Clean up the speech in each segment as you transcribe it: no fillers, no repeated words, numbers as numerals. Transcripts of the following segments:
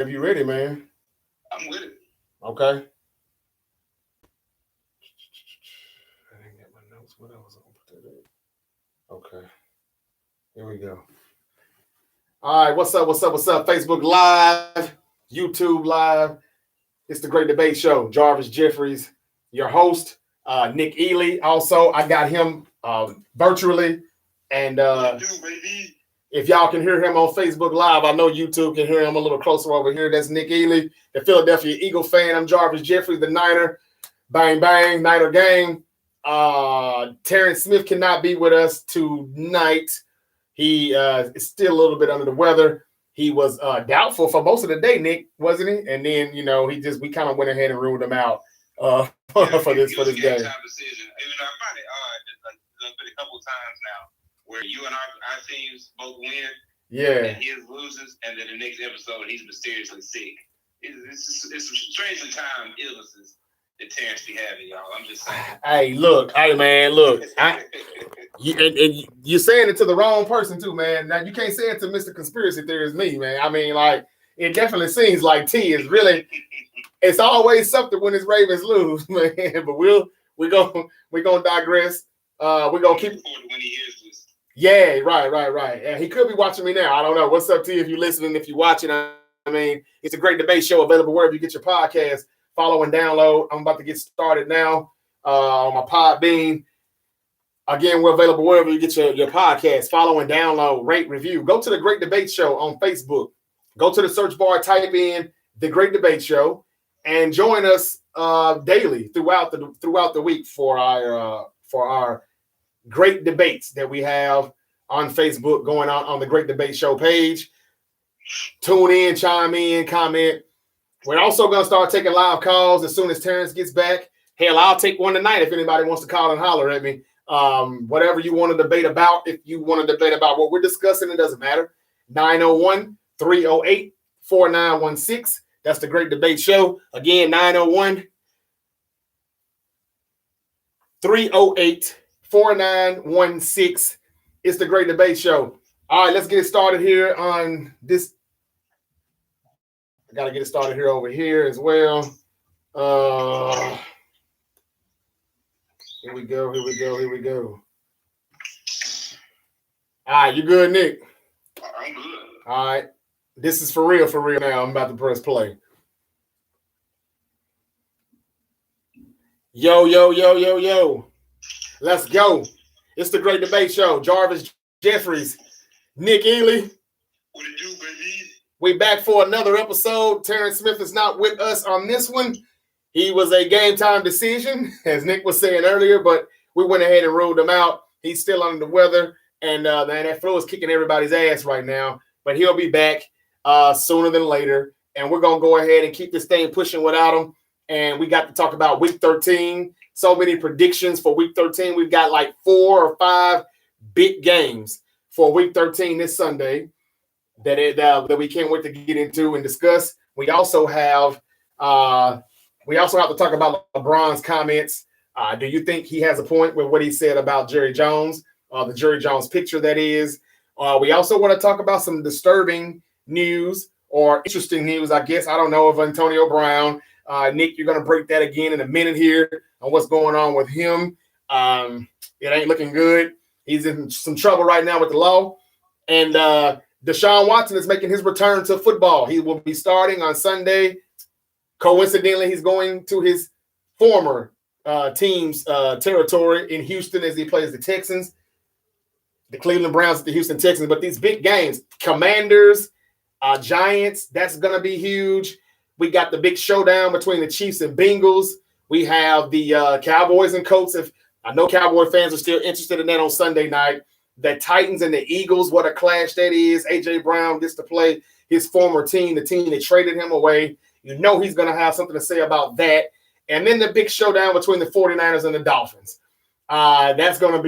If you ready, man. I'm with it. Okay. I didn't get my notes. What else? I'm gonna put that in. Okay. Here we go. All right. What's up? What's up? What's up? Facebook Live, YouTube Live. It's the Great Debate Show. Jarvis Jeffries, your host. Nick Ely. Also, I got him virtually. And if y'all can hear him on Facebook Live, I know YouTube can hear him a little closer over here. That's Nick Ely, the Philadelphia Eagle fan. I'm Jarvis Jeffries, the Niner. Bang, bang, Niner gang. Terrence Smith cannot be with us tonight. He is still a little bit under the weather. He was doubtful for most of the day, Nick, wasn't he? And then, we kind of went ahead and ruled him out for this game. Decision. I find it odd. There's been a couple of times now where you and our teams both win. Yeah. And his loses, and then the next episode he's mysteriously sick. It's strangely timed illnesses that Terrence be having, y'all. I'm just saying. Hey, man, look. You're saying it to the wrong person too, man. Now you can't say it to Mr. Conspiracy Theorist me, man. I mean, like, it definitely seems like T is really. It's always something when it's Ravens lose, man. But we're gonna digress. We're gonna keep. When he hears this. Yeah, right. Yeah, he could be watching me now. I don't know. What's up, T? If you're listening, if you're watching, I mean, it's a Great Debate Show available wherever you get your podcast. Follow and download. I'm about to get started now on my Podbean. Again, we're available wherever you get your podcast. Follow and download, rate, review. Go to the Great Debate Show on Facebook. Go to the search bar, type in the Great Debate Show, and join us daily throughout the week for our great debates that we have on Facebook going on the Great Debate Show page. Tune in, chime in, comment. We're also going to start taking live calls as soon as Terrence gets back. Hell, I'll take one tonight if anybody wants to call and holler at me. Whatever you want to debate about, if you want to debate about what we're discussing, it doesn't matter. 901-308-4916. That's the Great Debate Show. Again, 901-308-4916. It's the Great Debate Show. All right, let's get it started here on this. I got to get it started here over here as well. Here we go. All right, you good, Nick? I'm good. All right. This is for real now. I'm about to press play. Yo. Let's go. It's the Great Debate Show. Jarvis Jeffries, Nick Ely. What it do, baby? We back for another episode. Terrence Smith is not with us on this one. He was a game time decision, as Nick was saying earlier, but we went ahead and ruled him out. He's still under the weather, and that flu is kicking everybody's ass right now. But he'll be back sooner than later, and we're going to go ahead and keep this thing pushing without him. And we got to talk about Week 13. So many predictions for Week 13. We've got like 4 or 5 big games for Week 13 this Sunday that we can't wait to get into and discuss. We also have to talk about LeBron's comments. Do you think he has a point with what he said about Jerry Jones, the Jerry Jones picture that is? We also want to talk about some disturbing news or interesting news, I guess. I don't know, of Antonio Brown. Nick, you're going to break that again in a minute here on what's going on with him. It ain't looking good. He's in some trouble right now with the law. And Deshaun Watson is making his return to football. He will be starting on Sunday. Coincidentally, he's going to his former team's territory in Houston as he plays the Texans, the Cleveland Browns at the Houston Texans. But these big games, Commanders, Giants, that's going to be huge. We got the big showdown between the Chiefs and Bengals. We have the Cowboys and Colts. I know Cowboy fans are still interested in that on Sunday night. The Titans and the Eagles, what a clash that is. A.J. Brown gets to play his former team, the team that traded him away. You know he's going to have something to say about that. And then the big showdown between the 49ers and the Dolphins. That's going to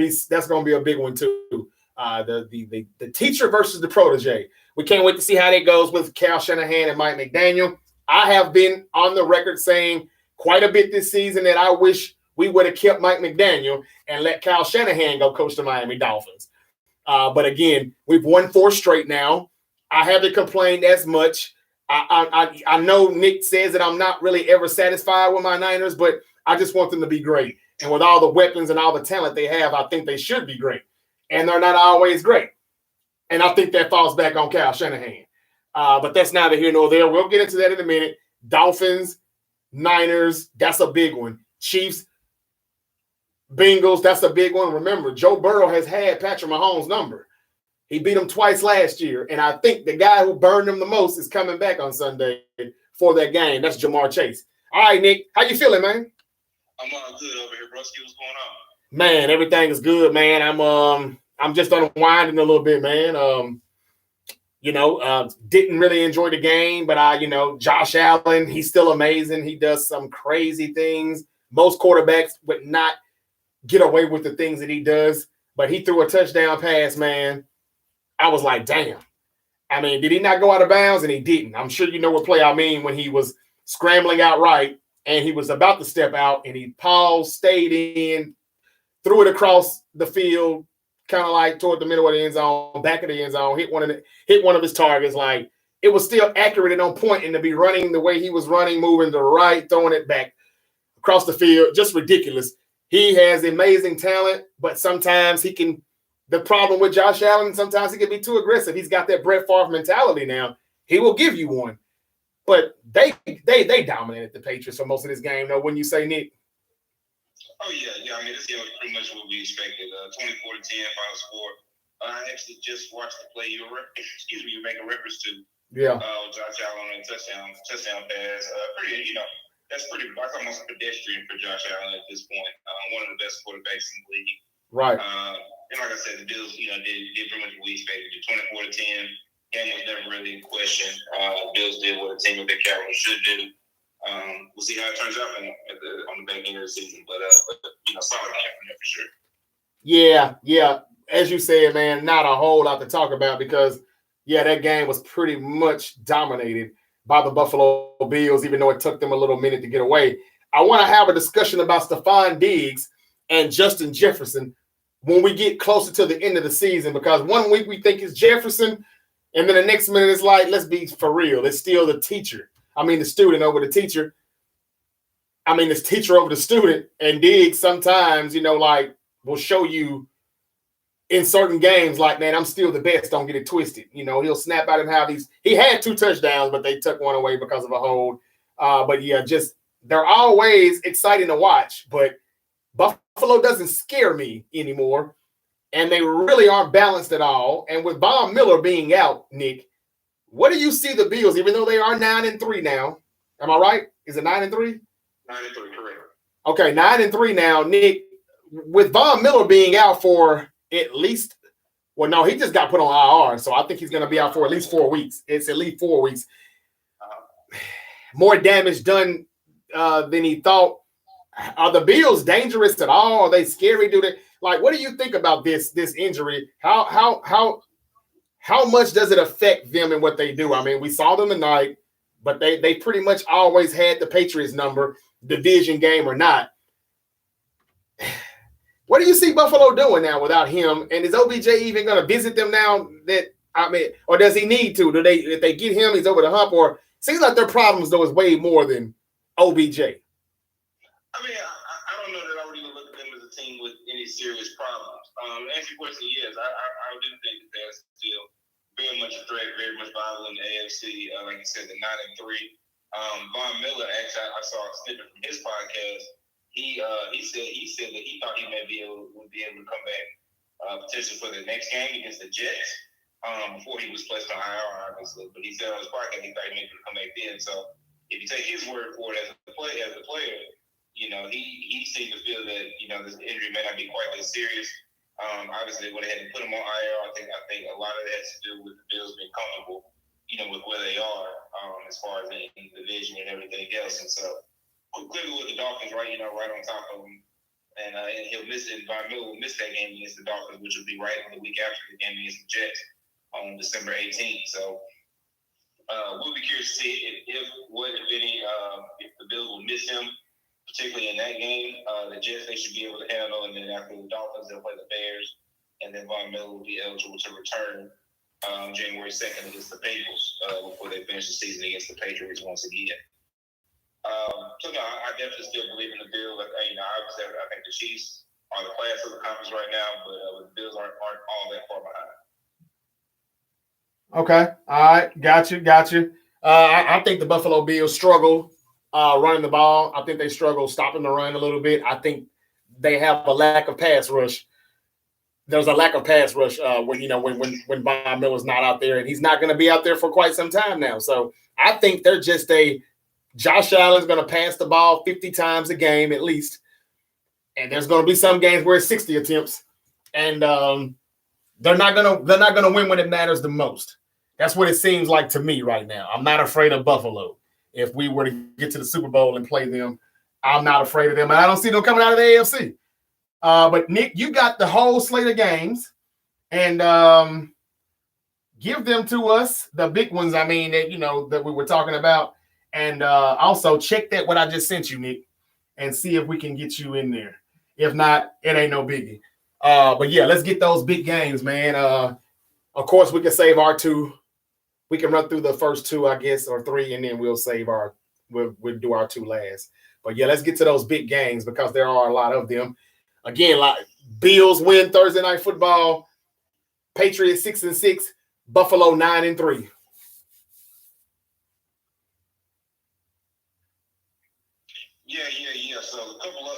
be a big one too. The teacher versus the protege. We can't wait to see how that goes with Kyle Shanahan and Mike McDaniel. I have been on the record saying quite a bit this season that I wish we would have kept Mike McDaniel and let Kyle Shanahan go coach the Miami Dolphins. But again, we've won 4 straight now. I haven't complained as much. I know Nick says that I'm not really ever satisfied with my Niners, but I just want them to be great. And with all the weapons and all the talent they have, I think they should be great. And they're not always great. And I think that falls back on Kyle Shanahan. But that's neither here nor there. We'll get into that in a minute. Dolphins, Niners, that's a big one. Chiefs, Bengals, that's a big one. Remember, Joe Burrow has had Patrick Mahomes' number. He beat him twice last year. And I think the guy who burned him the most is coming back on Sunday for that game. That's Jamar Chase. All right, Nick, how you feeling, man? I'm all good over here, broski. What's going on? Man, everything is good, man. I'm just unwinding a little bit, man. Didn't really enjoy the game, but Josh Allen, he's still amazing. He does some crazy things. Most quarterbacks would not get away with the things that he does, but he threw a touchdown pass, man. I was like, damn. I mean, did he not go out of bounds? And he didn't. I'm sure you know what play I mean when he was scrambling out right and he was about to step out and he paused, stayed in, threw it across the field, kind of like toward the middle of the end zone, back of the end zone, hit one of his targets. Like, it was still accurate and on point, and to be running the way he was running, moving to the right, throwing it back across the field, just ridiculous. He has amazing talent, but sometimes he can. The problem with Josh Allen, sometimes he can be too aggressive. He's got that Brett Favre mentality now. He will give you one, but they dominated the Patriots for most of this game. Though, wouldn't you say, Nick? Oh yeah. I mean, this game was pretty much what we expected. 24-10 final score. I actually just watched the play you're making reference to. Yeah. Josh Allen on a touchdown pass. That's pretty. That's almost pedestrian for Josh Allen at this point. One of the best quarterbacks in the league. Right. And like I said, the Bills, did pretty much what we expected. The 24-10 game was never really in question. Bills did what a team of their caliber should do. We'll see how it turns out on the back end of the season, but solid game from there for sure. Yeah. As you said, man, not a whole lot to talk about because, that game was pretty much dominated by the Buffalo Bills, even though it took them a little minute to get away. I want to have a discussion about Stephon Diggs and Justin Jefferson when we get closer to the end of the season, because 1 week we think it's Jefferson, and then the next minute it's like, let's be for real, it's still the student over the teacher. It's teacher over the student, and Diggs sometimes, will show you in certain games, like, man, I'm still the best, don't get it twisted. He'll snap out and have these. He had 2 touchdowns, but they took one away because of a hold. They're always exciting to watch, but Buffalo doesn't scare me anymore, and they really aren't balanced at all. And with Von Miller being out, Nick, what do you see the Bills, even though they are 9-3 now? Am I right? Is it 9-3? 9-3, correct. Okay, 9-3 now, Nick. With Von Miller being out for at least, well, no, he just got put on IR, so I think he's going to be out for at least 4 weeks. It's at least 4 weeks. More damage done than he thought. Are the Bills dangerous at all? Are they scary? What do you think about this injury? How much does it affect them and what they do? We saw them tonight, but they pretty much always had the Patriots number, division game or not. What do you see Buffalo doing now without him? And is OBJ even going to visit them now? Or does he need to? If they get him, he's over the hump? Or seems like their problems though is way more than OBJ. I don't know that I would even look at them as a team with any serious problems. To answer your question, yes, I do think that they're still very much a threat, very much viable in the AFC. Like you said, the 9-3. Von Miller, actually, I saw a snippet from his podcast. He said that he thought he would be able to come back potentially for the next game against the Jets before he was placed on IR, obviously. But he said on his podcast he thought he may be able to come back then. So if you take his word for it as a player, he seemed to feel that this injury may not be quite as serious. Obviously, they went ahead and put him on IR. I think a lot of that has to do with the Bills being comfortable, with where they are as far as in the division and everything else. And so clearly with the Dolphins, right on top of him, and he'll miss it. Von Miller will miss that game against the Dolphins, which will be right the week after the game against the Jets on December 18th. So we'll be curious to see if the Bills will miss him, particularly in that game. The Jets, they should be able to handle, and then after the Dolphins, they'll play the Bears, and then Von Miller will be eligible to return January 2nd against the Bengals before they finish the season against the Patriots once again. So no, I definitely still believe in the Bills. Obviously, I think the Chiefs are the class of the conference right now, but the Bills aren't all that far behind. Okay, all right, got you. I think the Buffalo Bills struggle running the ball. I think they struggle stopping the run a little bit. I think they have a lack of pass rush. There's a lack of pass rush when Von Miller's not out there, and he's not going to be out there for quite some time now. So I think they're just Josh Allen's going to pass the ball 50 times a game at least, and there's going to be some games where it's 60 attempts, and they're not gonna win when it matters the most. That's what it seems like to me right now. I'm not afraid of Buffalo. If we were to get to the Super Bowl and play them, I'm not afraid of them, and I don't see them coming out of the AFC. But Nick, you got the whole slate of games, and give them to us, the big ones. I mean, that we were talking about, and also check that what I just sent you, Nick, and see if we can get you in there. If not, it ain't no biggie. But yeah, let's get those big games, man. Of course, we can save our two. We can run through the first two, I guess, or three, and then we'll do our two last. But yeah, let's get to those big games because there are a lot of them. Again, like Bills win Thursday Night Football, Patriots 6-6, Buffalo 9-3. Yeah. So a couple of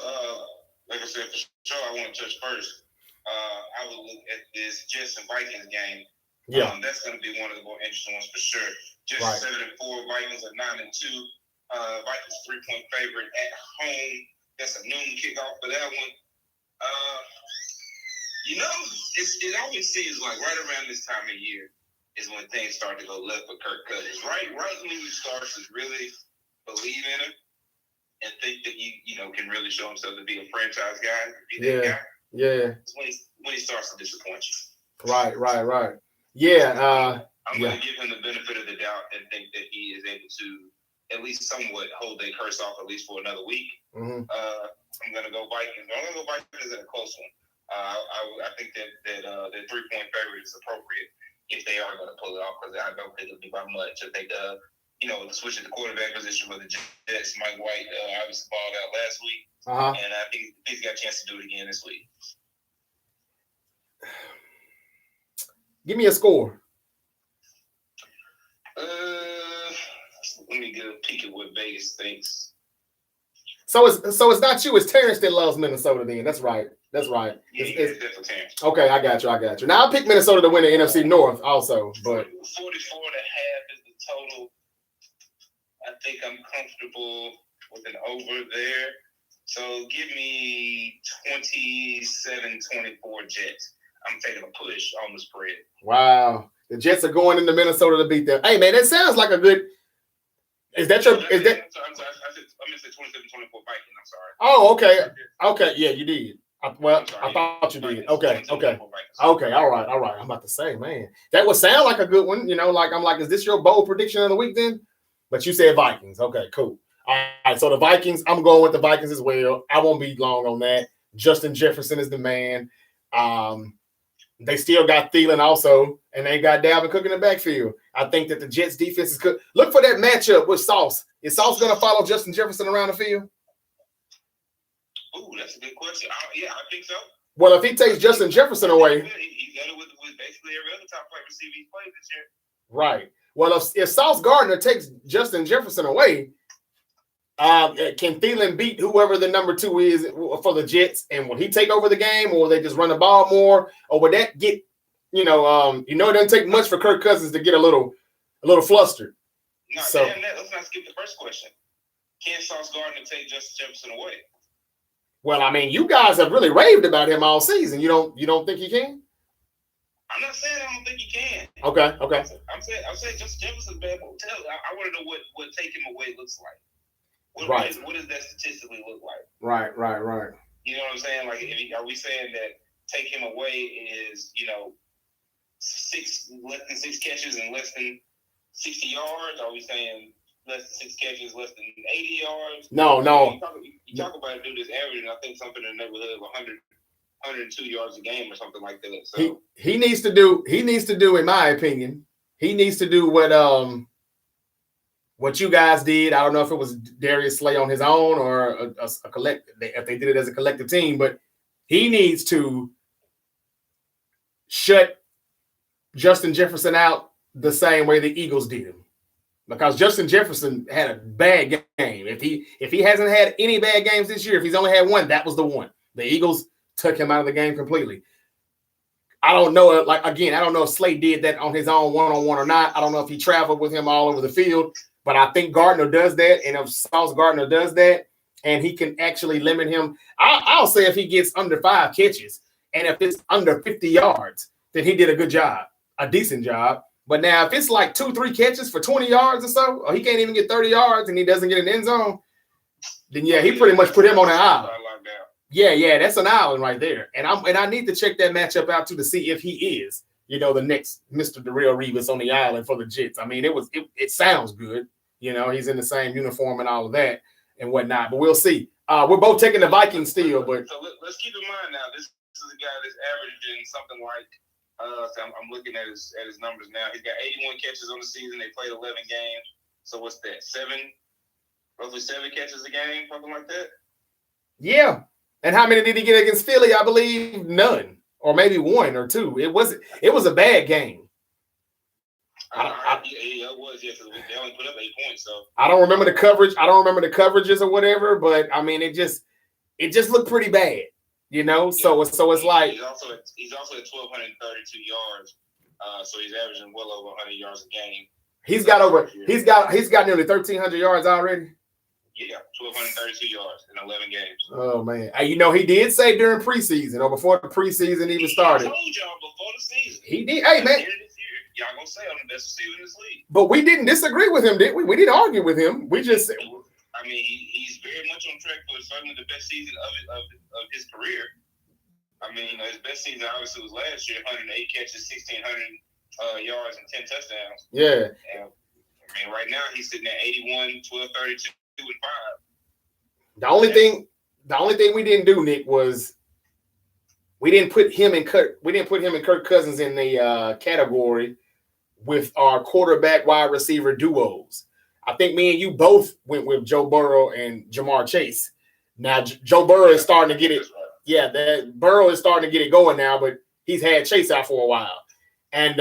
like I said, for sure, I want to touch first. I would look at this Jets and Vikings game. Yeah, that's going to be one of the more interesting ones for sure. Jets right. 7-4, Vikings are 9-2. Vikings 3-point favorite at home. That's a noon kickoff for that one. It always seems like right around this time of year is when things start to go left for Kirk Cousins. Right when he starts to really believe in him and think that he can really show himself to be a franchise guy. Yeah. It's when he starts to disappoint you. Right. Yeah. I'm going to give him the benefit of the doubt and think that he is able to at least somewhat hold their curse off at least for another week. Mm-hmm. I'm going to go Vikings. I'm going to go Vikings in a close one. I think that the 3-point favorite is appropriate if they are going to pull it off because I don't think it'll be by much. I think the switch at the quarterback position for the Jets, Mike White obviously balled out last week, and I think he's got a chance to do it again this week. Give me a score. Let me get a peek at what Vegas thinks. So it's not you. It's Terrence that loves Minnesota. Then that's right. Yeah, it's definitely Terrence. Okay, I got you. Now I picked Minnesota to win the NFC North also, but 44.5 is the total. I think I'm comfortable with an over there. So give me 27-24 Jets. I'm taking a push on the spread. Wow. The Jets are going into Minnesota to beat them. Hey, man, that sounds like a good – is that your – is that – I'm sorry. I meant to say 27-24 Vikings. I'm sorry. Oh, okay. Okay, yeah, you did. I thought you did. Okay. All right. I'm about to say, man, that would sound like a good one. Is this your bold prediction of the week then? But you said Vikings. Okay, cool. All right, so the Vikings, I'm going with the Vikings as well. I won't be long on that. Justin Jefferson is the man. They still got Thielen also, and they got Dalvin Cook in the backfield. I think that the Jets defense is good. Look for that matchup with Sauce. Is Sauce going to follow Justin Jefferson around the field? Ooh, that's a good question. Yeah, I think so. Well, if he takes Justin Jefferson away. He's done it with basically every other top player receiver he's played this year. Right. Well, if Sauce Gardner takes Justin Jefferson away, can Thielen beat whoever the number 2 is for the Jets? And will he take over the game, or will they just run the ball more? Or would that get, it doesn't take much for Kirk Cousins to get a little flustered. No, let's not skip the first question. Can Sauce Gardner take Justin Jefferson away? Well, I mean, you guys have really raved about him all season. You don't think he can? I'm not saying I don't think he can. Okay. I'm saying Justin Jefferson's bad. I want to know what take him away looks like. What does that statistically look like? Right. You know what I'm saying? Like, are we saying that take him away is, less than 6 catches and less than 60 yards? Are we saying less than 6 catches, less than 80 yards? No. You talk about a dude that's averaging, I think, something in the neighborhood of 100 102 yards a game or something like that. So he needs to do, in my opinion, he needs to do what you guys did. I don't know if it was Darius Slay on his own or a collective, if they did it as a collective team, but he needs to shut Justin Jefferson out the same way the Eagles did him. Because Justin Jefferson had a bad game. If he hasn't had any bad games this year, if he's only had one, that was the one. The Eagles took him out of the game completely. I don't know. I don't know if Slay did that on his own one-on-one or not. I don't know if he traveled with him all over the field, but I think Gardner does that. And if Sauce Gardner does that, and he can actually limit him, I'll say if he gets under 5 catches, and if it's under 50 yards, then he did a good job, a decent job. But now if it's like 2-3 catches for 20 yards or so, or he can't even get 30 yards and he doesn't get an end zone, then yeah, he pretty much put him on an island. Yeah, that's an island right there. And I need to check that matchup out too to see if he is, the next Mr. Darrelle Revis on the island for the Jets. I mean, it sounds good. He's in the same uniform and all of that and whatnot. But we'll see. We're both taking the Vikings still, but so let's keep in mind now, this is a guy that's averaging something like I'm looking at his numbers now. He's got 81 catches on the season. They played 11 games. So what's that? Roughly 7 catches a game, something like that. Yeah. And how many did he get against Philly? I believe none, or maybe 1 or 2. It was a bad game. It was, yeah, because they only put up 8 points. So I don't remember the coverage. I don't remember the coverages or whatever, but I mean, it just looked pretty bad. So it's like he's also at 1,232 yards, so he's averaging well over 100 yards a game. He's got nearly 1,300 yards already. Yeah, 1,232 yards in 11 games. Oh man, he did say during preseason or before the preseason even started. I told y'all before the season. He did. Hey man, y'all gonna say I'm the best receiver in this league. But we didn't disagree with him, did we? We didn't argue with him. We just said. I mean, he's very much on track for certainly the best season of his career. I mean, his best season obviously was last year, 108 catches, 1,600 yards, and 10 touchdowns. Yeah. And, I mean, right now he's sitting at 81, 1232, and 5. The only thing we didn't do, Nick, was we didn't put him and Kirk Cousins in the category with our quarterback wide receiver duos. I think me and you both went with Joe Burrow and Jamar Chase. Now Joe Burrow is starting to get it. Yeah, that Burrow is starting to get it going now, but he's had Chase out for a while. And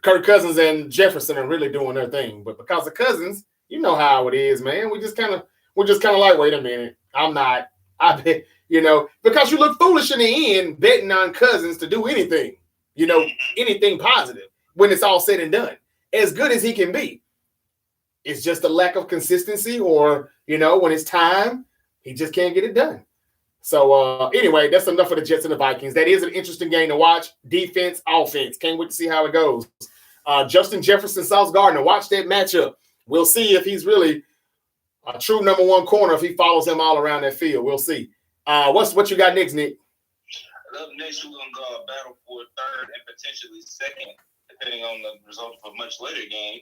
Kirk Cousins and Jefferson are really doing their thing. But because of Cousins, you know how it is, man. We're just kind of like, wait a minute. Because you look foolish in the end betting on Cousins to do anything, anything positive when it's all said and done. As good as he can be. It's just a lack of consistency or, when it's time, he just can't get it done. So, anyway, that's enough for the Jets and the Vikings. That is an interesting game to watch. Defense, offense. Can't wait to see how it goes. Justin Jefferson, Sauce Gardner. Watch that matchup. We'll see if he's really a true number one corner, if he follows him all around that field. We'll see. What you got next, Nick? Up next, we're going to go battle for third and potentially second, depending on the result of a much later game.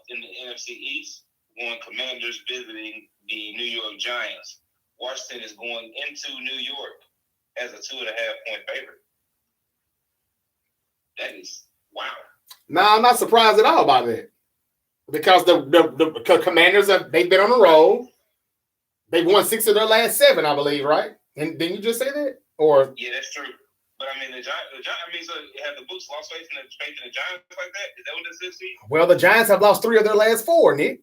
In the NFC East, going Commanders visiting the New York Giants. Washington is going into New York as a 2.5-point favorite. That is wow. No, I'm not surprised at all by that. Because the Commanders they've been on the road. They've won 6 of their last 7, I believe, right? And didn't you just say that? Or yeah, that's true. But I mean, the Giants. I mean, so have the Boots lost faith in the Giants like that? Is that what this is? Well, the Giants have lost 3 of their last 4, Nick.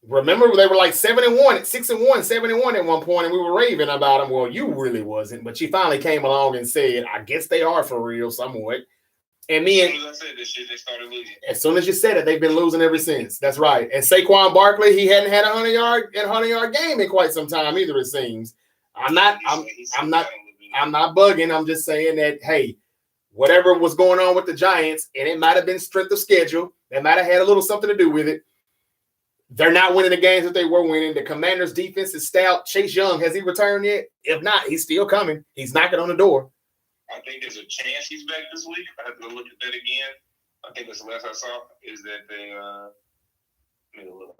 Remember, they were like 7-1, 6-1, 7-1 at one point, and we were raving about them. Well, you really wasn't, but you finally came along and said, "I guess they are for real, somewhat." And me and as soon as I said this shit, they started losing. As soon as you said it, they've been losing ever since. That's right. And Saquon Barkley, he hadn't had a 100-yard game in quite some time either. It seems. I'm not bugging. I'm just saying that, hey, whatever was going on with the Giants, and it might have been strength of schedule. That might have had a little something to do with it. They're not winning the games that they were winning. The Commanders' defense is stout. Chase Young, has he returned yet? If not, he's still coming. He's knocking on the door. I think there's a chance he's back this week. I have to look at that again. I think that's the last I saw is that they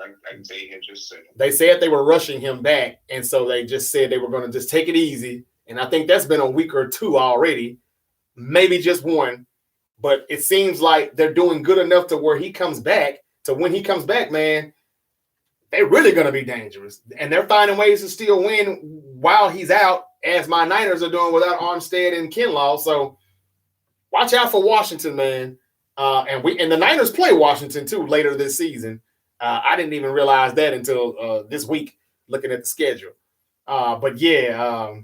I can tell you in just a second. They said they were rushing him back, and so they just said they were going to just take it easy. And I think that's been a week or two already, maybe just one. But it seems like they're doing good enough to where he comes back. To when he comes back, man, they're really going to be dangerous. And they're finding ways to still win while he's out, as my Niners are doing without Armstead and Kinlaw. So watch out for Washington, man. And the Niners play Washington too later this season. I didn't even realize that until this week, looking at the schedule. But yeah,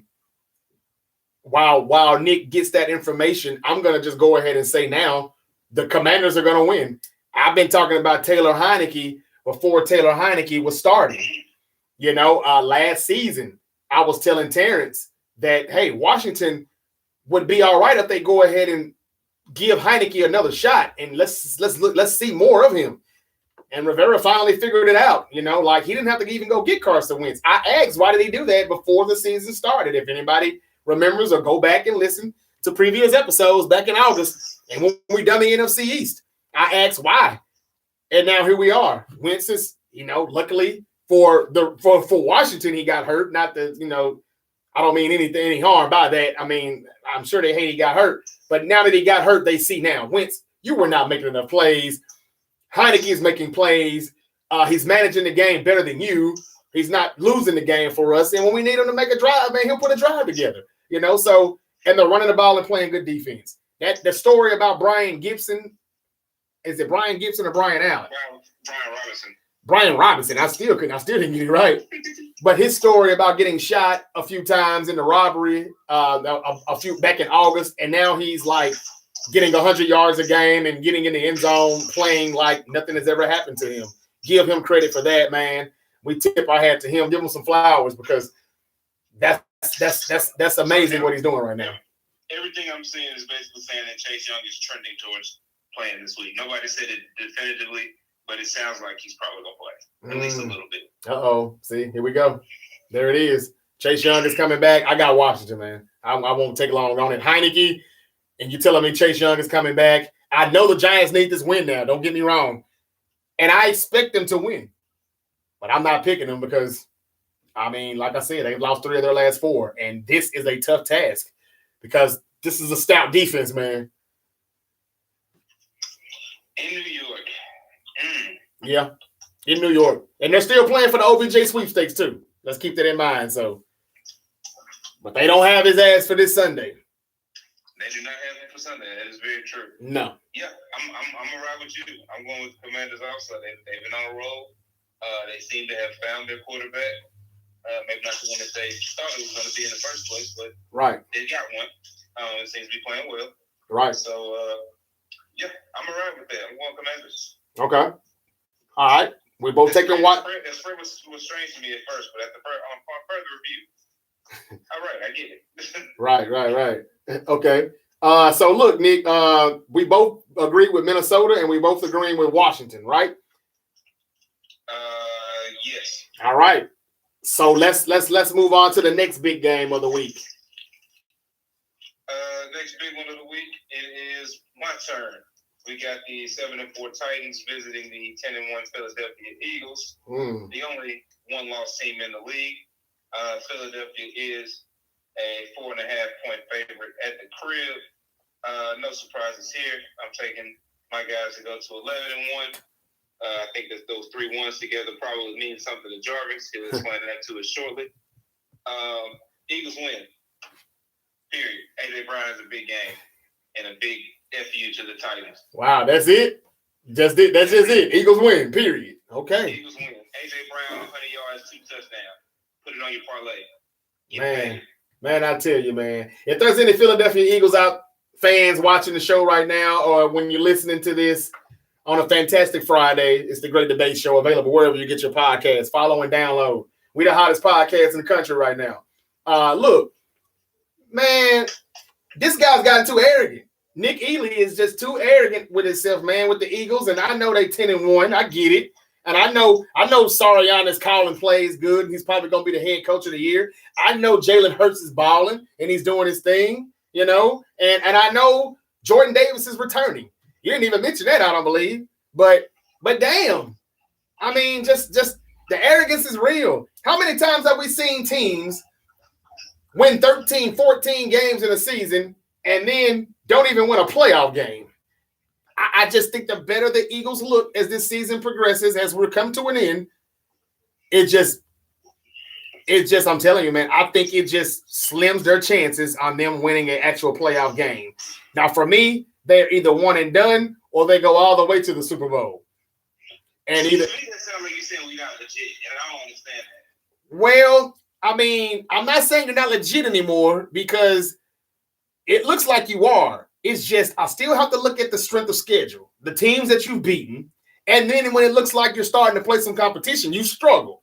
while Nick gets that information, I'm gonna just go ahead and say now the Commanders are gonna win. I've been talking about Taylor Heineke before Taylor Heineke was starting. Last season I was telling Terrence that hey, Washington would be all right if they go ahead and give Heineke another shot and let's see more of him. And Rivera finally figured it out. He didn't have to even go get Carson Wentz. I asked, why did he do that before the season started? If anybody remembers, or go back and listen to previous episodes back in August, and when we done the NFC East, I asked why. And now here we are. Wentz is, luckily for Washington, he got hurt. Not that, I don't mean any harm by that. I mean, I'm sure they hate he got hurt. But now that he got hurt, they see now, Wentz, you were not making enough plays. Heineke is making plays. He's managing the game better than you. He's not losing the game for us. And when we need him to make a drive, man, he'll put a drive together. So, and they're running the ball and playing good defense. The story about Brian Gibson, is it Brian Gibson or Brian Allen? Brian Robinson. Brian Robinson. I still didn't get it right. But his story about getting shot a few times in the robbery, a few back in August, and now he's like getting 100 yards a game and getting in the end zone, playing like nothing has ever happened to him. Give him credit for that, man. We tip our hat to him. Give him some flowers, because that's amazing what he's doing right now. Everything I'm seeing is basically saying that Chase Young is trending towards playing this week. Nobody said it definitively, but it sounds like he's probably going to play, at least a little bit. Uh-oh. See, here we go. There it is. Chase Young is coming back. I got Washington, man. I won't take long on it. Heineke, and you're telling me Chase Young is coming back. I know the Giants need this win now. Don't get me wrong. And I expect them to win. But I'm not picking them because, like I said, they've lost 3 of their last 4. And this is a tough task because this is a stout defense, man. In New York. Yeah, in New York. And they're still playing for the OBJ sweepstakes, too. Let's keep that in mind. But they don't have his ass for this Sunday. They do not have him for Sunday. That is very true. No. Yeah, I'm gonna ride with you. I'm going with the Commanders also. They've been on a roll. They seem to have found their quarterback. Maybe not the one that they thought it was going to be in the first place, but they got one. It seems to be playing well. Right. So, yeah, I'm gonna ride with that. I'm going Commanders. Okay. All right. We both taking what? That spread was strange to me at first, but on further review, all right, I get it. Right. Okay. So look, Nick, we both agree with Minnesota and we both agreeing with Washington, right? Yes. All right. So let's move on to the next big game of the week. Next big one of the week, it is my turn. We got the 7-4 Titans visiting the 10-1 Philadelphia Eagles, the only one-loss team in the league. Philadelphia is a 4.5-point favorite at the crib. No surprises here. I'm taking my guys to go to 11-1. I think that those 3 ones together probably mean something to Jarvis. He'll explain that to us shortly. Eagles win. Period. A.J. Brown is a big game and a big FU to the Titans. Wow, that's it? That's just it. Eagles win, period. Okay. Eagles win. A.J. Brown, 100 yards, 2 touchdowns. Put it on your parlay. Man, I tell you, man. If there's any Philadelphia Eagles fans watching the show right now, or when you're listening to this on a fantastic Friday, it's the Great Debate Show, available wherever you get your podcasts. Follow and download. We the hottest podcast in the country right now. Look, man, this guy's gotten too arrogant. Nick Ely is just too arrogant with himself, man, with the Eagles. And I know they 10-1. I get it. And I know Sarianni's calling plays good. And he's probably going to be the head coach of the year. I know Jalen Hurts is balling and he's doing his thing, And I know Jordan Davis is returning. You didn't even mention that, I don't believe. But damn, I mean, just the arrogance is real. How many times have we seen teams win 13, 14 games in a season and then don't even win a playoff game? I just think the better the Eagles look as this season progresses, as we're come to an end, it just, I'm telling you, man, I think it just slims their chances on them winning an actual playoff game. Now, for me, they're either one and done or they go all the way to the Super Bowl. And either. To me, that sounds like you're saying we're not legit, and I don't understand that. Well, I mean, I'm not saying you're not legit anymore because it looks like you are. It's just I still have to look at the strength of schedule, the teams that you've beaten, and then when it looks like you're starting to play some competition, you struggle.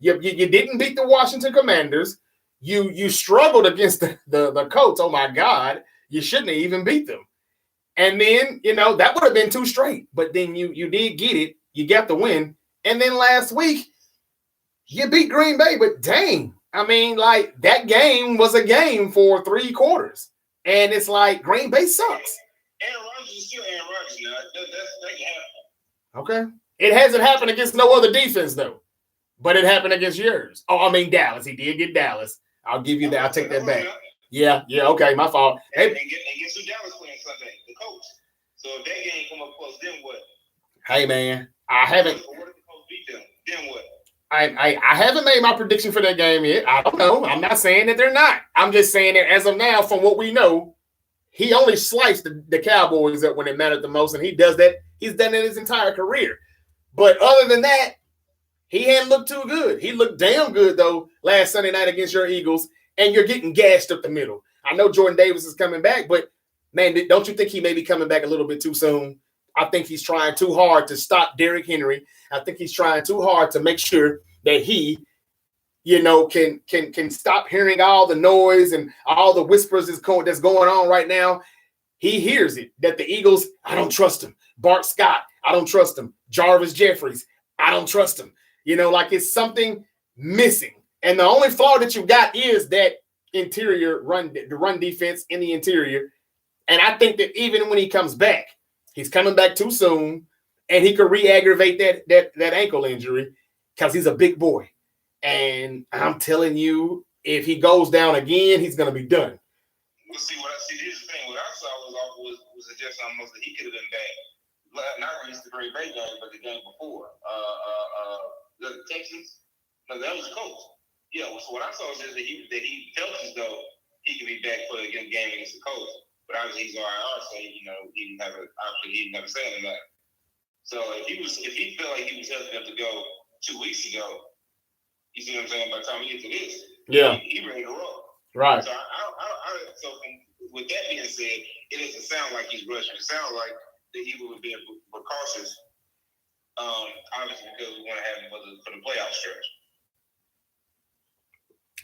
You didn't beat the Washington Commanders. You struggled against the Colts. Oh my God, you shouldn't have even beat them. And then that would have been 2 straight. But then you did get it. You got the win. And then last week you beat Green Bay. But dang, I mean, like that game was a game for 3 quarters. And it's like Green Bay sucks. Aaron Rodgers is still Aaron Rodgers now. That can Okay. happen. It hasn't happened against no other defense, though. But it happened against yours. Oh, I mean, Dallas. He did get Dallas. I'll give you that. I'll take that back. Yeah, okay, my fault. And guess who Dallas playing Sunday? The Colts. So if that game come up close, then what? Hey, man, I haven't. So what if the Colts beat them? Then what? I haven't made my prediction for that game yet. I don't know. I'm not saying that they're not. I'm just saying that as of now, from what we know, he only sliced the Cowboys up when it mattered the most, and he does that. He's done it his entire career. But other than that, he hadn't looked too good. He looked damn good, though, last Sunday night against your Eagles, and you're getting gashed up the middle. I know Jordan Davis is coming back, but, man, don't you think he may be coming back a little bit too soon? I think he's trying too hard to stop Derrick Henry. I think he's trying too hard to make sure that he, can stop hearing all the noise and all the whispers that's going on right now. He hears it, that the Eagles, I don't trust him. Bart Scott, I don't trust him. Jarvis Jeffries, I don't trust him. Like it's something missing. And the only flaw that you got is that interior the run defense in the interior. And I think that even when he comes back, he's coming back too soon, and he could re-aggravate that ankle injury because he's a big boy. And I'm telling you, if he goes down again, he's going to be done. Well, here's the thing. What I saw was suggesting almost that he could have been back. Not against the Great Bay game, but the game before. The Texans. No, that was Colts. Yeah, so what I saw was just that he felt as though he could be back for the game against the Colts. But obviously he's RIR, so he didn't have a say in that. So if he felt like he was healthy enough to go 2 weeks ago, you see what I'm saying? By the time he gets to this, he ready to roll. Right. So with that being said, it doesn't sound like he's rushing. It sounds like the Eagles were being precautious. Obviously because we want to have him for the playoff stretch.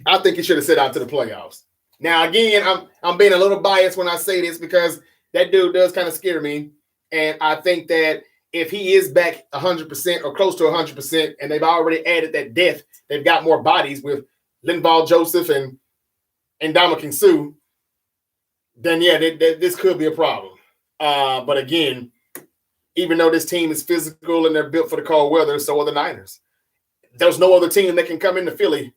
I think he should have sit out to the playoffs. Now, again, I'm being a little biased when I say this because that dude does kind of scare me. And I think that if he is back 100% or close to 100%, and they've already added that depth, they've got more bodies with Linval Joseph and Ndamukong Suh, then, this could be a problem. But again, even though this team is physical and they're built for the cold weather, so are the Niners. There's no other team that can come into Philly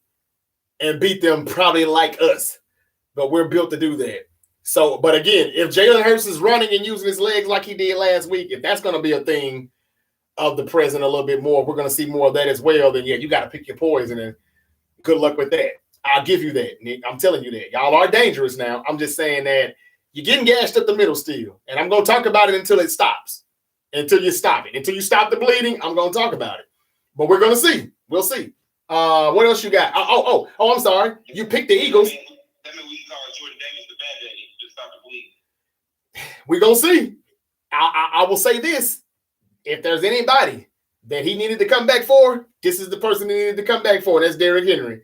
and beat them probably like us. But we're built to do that. So, but again, if Jalen Hurts is running and using his legs like he did last week, if that's going to be a thing of the present a little bit more, we're going to see more of that as well, then, you got to pick your poison, and good luck with that. I'll give you that, Nick. I'm telling you that. Y'all are dangerous now. I'm just saying that you're getting gashed up the middle still, and I'm going to talk about it until it stops, until you stop it. Until you stop the bleeding, I'm going to talk about it. But we're going to see. We'll see. What else you got? I'm sorry. You picked the Eagles. That means we can call Jordan Davis the bad daddy to stop the bleeding. We're going to see. I will say this. If there's anybody that he needed to come back for, this is the person he needed to come back for, and that's Derrick Henry.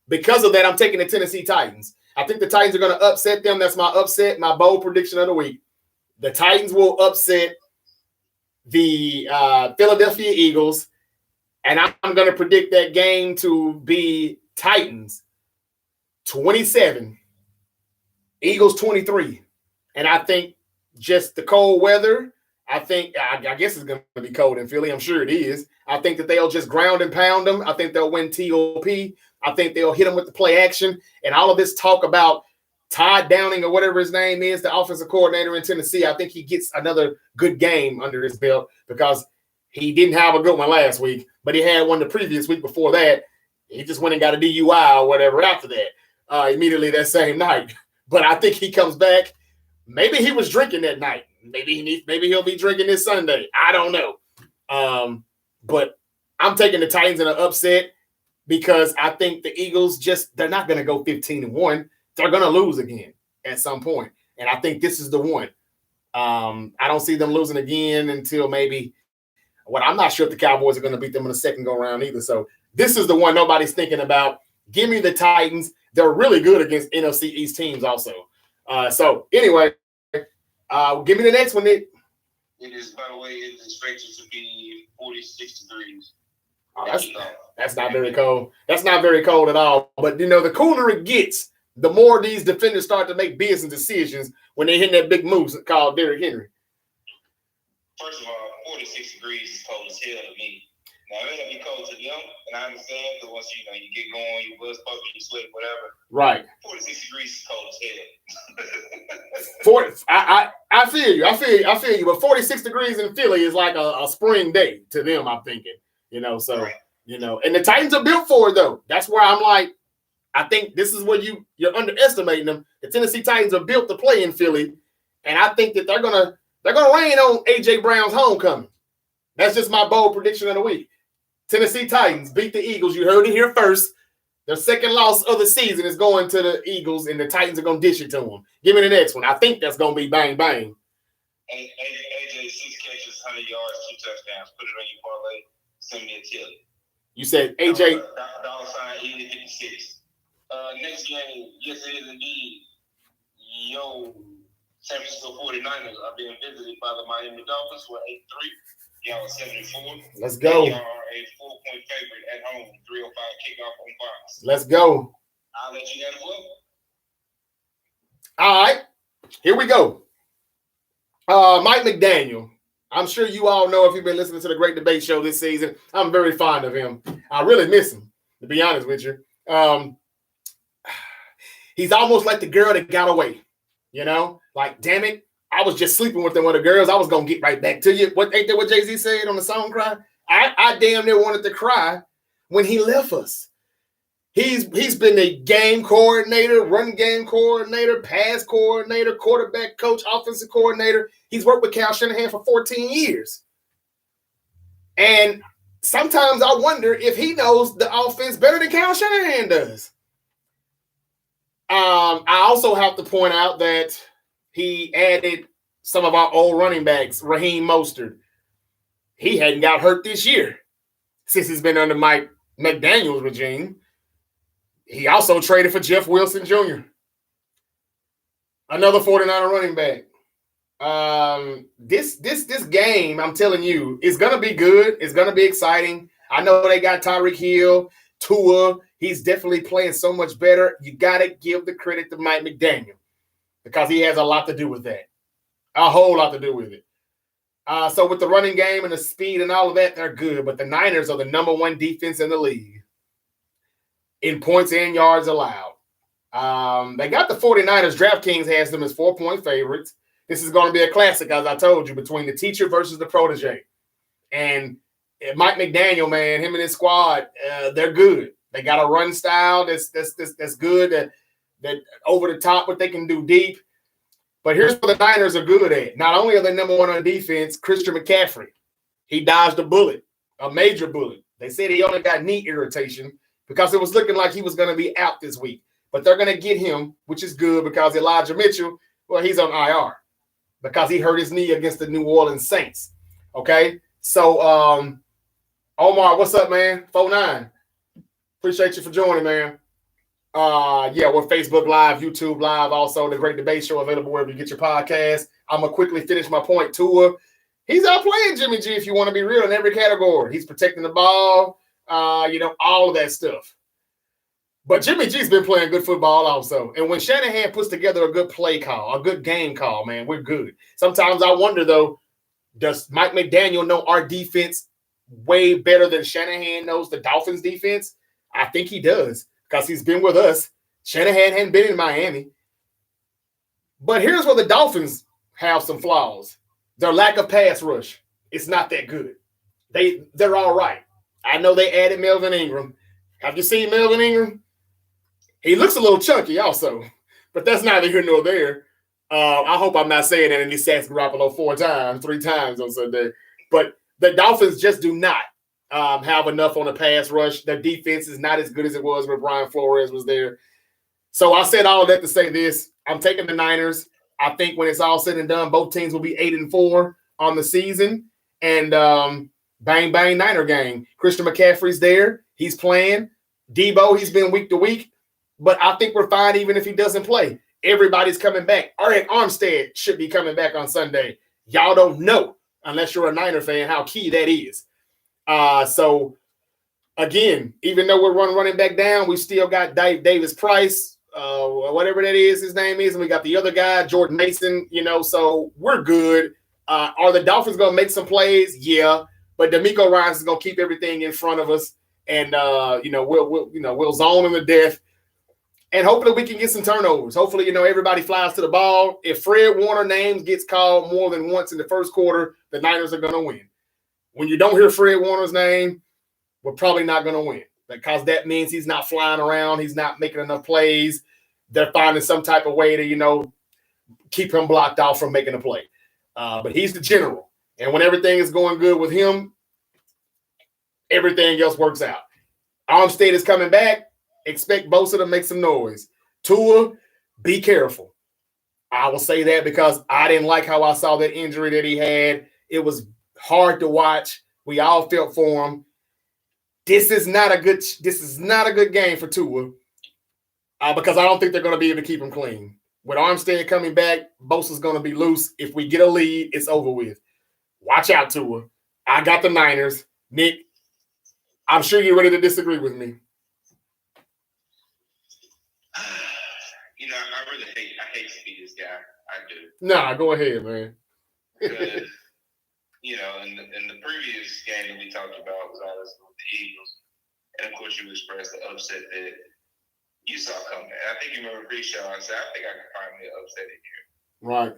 Because of that, I'm taking the Tennessee Titans. I think the Titans are going to upset them. That's my bold prediction of the week. The Titans will upset the Philadelphia Eagles, and I'm going to predict that game to be Titans 27, Eagles 23. And I think just the cold weather, I guess it's going to be cold in Philly. I'm sure it is. I think that they'll just ground and pound them. I think they'll win TOP. I think they'll hit them with the play action. And all of this talk about Todd Downing or whatever his name is, the offensive coordinator in Tennessee, I think he gets another good game under his belt because he didn't have a good one last week, but he had one the previous week before that. He just went and got a DUI or whatever after that, immediately that same night. But I think he comes back. Maybe he was drinking that night. Maybe he'll be drinking this Sunday. I don't know. But I'm taking the Titans in an upset because I think the Eagles they're not going to go 15-1. They're going to lose again at some point. And I think this is the one. I don't see them losing again until maybe I'm not sure if the Cowboys are going to beat them in the second go round either. So this is the one nobody's thinking about. Give me the Titans. They're really good against NFC East teams also. So anyway, give me the next one, Nick. It is, by the way, it's expected to be 46 degrees. Oh, that's not very cold. That's not very cold at all. But, the cooler it gets, the more these defenders start to make business decisions when they hit that big moose called Derrick Henry. First of all, 46 degrees is cold as hell to me. Now, it may be cold to them, and I understand because once you get going, you buzz puppy, you sweat, whatever. Right. 46 degrees is cold as hell. I feel you. But 46 degrees in Philly is like a spring day to them, I'm thinking. So, right. And the Titans are built for it, though. That's where I'm like, I think this is where you're underestimating them. The Tennessee Titans are built to play in Philly, and I think that they're gonna rain on AJ Brown's homecoming. That's just my bold prediction of the week. Tennessee Titans beat the Eagles. You heard it here first. Their second loss of the season is going to the Eagles, and the Titans are going to dish it to them. Give me the next one. I think that's going to be bang, bang. AJ, 6 catches, 100 yards, 2 touchdowns. Put it on your parlay. Send me a tip. You said AJ. $$86. Next game, yes, it is indeed. San Francisco 49ers are being visited by the Miami Dolphins for 8-3. Y'all 74. Let's go. Y'all are a 4-point favorite at home. 3:05 kickoff on Fox. Let's go. I'll let you have it. All right. Here we go. Mike McDaniel. I'm sure you all know if you've been listening to the Great Debate Show this season. I'm very fond of him. I really miss him, to be honest with you. He's almost like the girl that got away. Like, damn it. I was just sleeping with them other girls. I was going to get right back to you. Ain't that what Jay-Z said on the song Cry? I damn near wanted to cry when he left us. He's been a game coordinator, run game coordinator, pass coordinator, quarterback coach, offensive coordinator. He's worked with Kyle Shanahan for 14 years. And sometimes I wonder if he knows the offense better than Kyle Shanahan does. I also have to point out that he added some of our old running backs, Raheem Mostert. He hadn't got hurt this year since he's been under Mike McDaniel's regime. He also traded for Jeff Wilson Jr., another 49er running back. This game, I'm telling you, is going to be good. It's going to be exciting. I know they got Tyreek Hill, Tua. He's definitely playing so much better. You got to give the credit to Mike McDaniel because he has a lot to do with that, a whole lot to do with it. So with the running game and the speed and all of that, they're good. But the Niners are the number 1 defense in the league in points and yards allowed. They got the 49ers. DraftKings has them as 4-point favorites. This is going to be a classic, as I told you, between the teacher versus the protege. And Mike McDaniel, man, him and his squad, they're good. They got a run style that's good, that over the top, what they can do deep. But here's what the Niners are good at. Not only are they number 1 on defense, Christian McCaffrey, he dodged a bullet, a major bullet. They said he only got knee irritation because it was looking like he was going to be out this week. But they're going to get him, which is good because Elijah Mitchell, well, he's on IR because he hurt his knee against the New Orleans Saints. Okay? So, Omar, what's up, man? 4-9. Appreciate you for joining, man. We're Facebook Live, YouTube Live, also the Great Debate Show available wherever you get your podcast. I'm going to quickly finish my point. Tua, he's outplaying Jimmy G, if you want to be real, in every category. He's protecting the ball, all of that stuff. But Jimmy G's been playing good football also. And when Shanahan puts together a good play call, a good game call, man, we're good. Sometimes I wonder, though, Does Mike McDaniel know our defense way better than Shanahan knows the Dolphins defense? I think he does because he's been with us. Shanahan hadn't been in Miami. But here's where the Dolphins have some flaws. Their lack of pass rush. It's not that good. They're all right. I know they added Melvin Ingram. Have you seen Melvin Ingram? He looks a little chunky also, but that's neither here nor there. I hope I'm not saying that and he sacks Garoppolo 3 times on Sunday. But the Dolphins just do not have enough on the pass rush. Their defense is not as good as it was when Brian Flores was there. So I said all of that to say this. I'm taking the Niners. I think when it's all said and done, both teams will be 8-4 on the season. And bang, bang, Niner gang. Christian McCaffrey's there. He's playing. Debo, he's been week to week. But I think we're fine even if he doesn't play. Everybody's coming back. Eric Armstead should be coming back on Sunday. Y'all don't know, unless you're a Niner fan, how key that is. So, again, even though we're running back down, we still got Davis Price, whatever that is, his name is, and we got the other guy, Jordan Mason, so we're good. Are the Dolphins going to make some plays? Yeah, but DeMeco Ryans is going to keep everything in front of us, and we'll zone him to death. And hopefully we can get some turnovers. Hopefully, everybody flies to the ball. If Fred Warner names gets called more than once in the first quarter, the Niners are going to win. When you don't hear Fred Warner's name, we're probably not going to win because that means he's not flying around. He's not making enough plays. They're finding some type of way to, keep him blocked off from making a play. But he's the general. And when everything is going good with him, everything else works out. Armstead is coming back. Expect Bosa to make some noise. Tua, be careful. I will say that because I didn't like how I saw that injury that he had. It was hard to watch. We all felt for him. This is not a good game for Tua because I don't think they're going to be able to keep him clean. With Armstead coming back, Bosa's going to be loose. If we get a lead, it's over with. Watch out, Tua. I got the Niners. Nick, I'm sure you're ready to disagree with me. I hate to be this guy. I do. Nah, go ahead, man. Because, in the previous game that we talked about was obviously with the Eagles. And, of course, you expressed the upset that you saw coming. And I think you remember pre-show, I said, I think I can find me an upset in here. Right.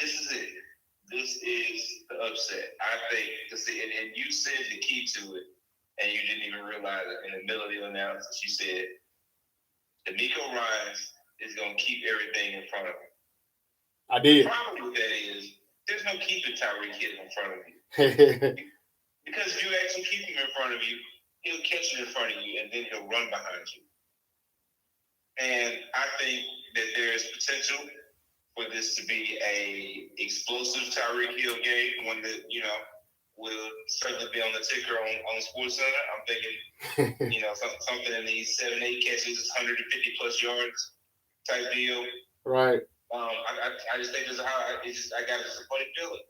This is it. This is the upset. I think, and you said the key to it, and you didn't even realize it. In the middle of the analysis, you said, DeMeco Ryans is going to keep everything in front of him. I did. The problem with that is there's no keeping Tyreek Hill in front of you. Because if you actually keep him in front of you, he'll catch it in front of you, and then he'll run behind you. And I think that there's potential for this to be a explosive Tyreek Hill game, one that, will certainly be on the ticker on SportsCenter. I'm thinking, something in these 7-8 catches, 150-plus yards type deal. Right. I just think this is how I got a funny feeling.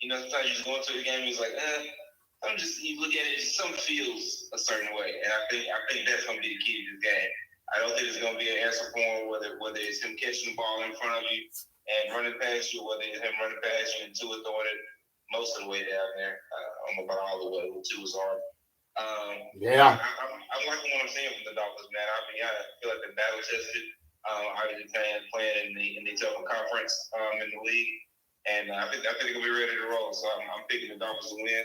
Sometimes you just go into the game and it's like, you look at it, something feels a certain way. And I think that's going to be the key to this game. I don't think it's going to be an answer for him, whether it's him catching the ball in front of you and running past you, or whether it's him running past you and Tua throwing it most of the way down there. I don't know about all the way with Tua's arm. Yeah. I'm liking what I'm seeing from the Dolphins, man. I feel like they're battle tested. Obviously playing in the tougher conference in the league, and I think they're gonna be ready to roll. So I'm picking the Dolphins to win.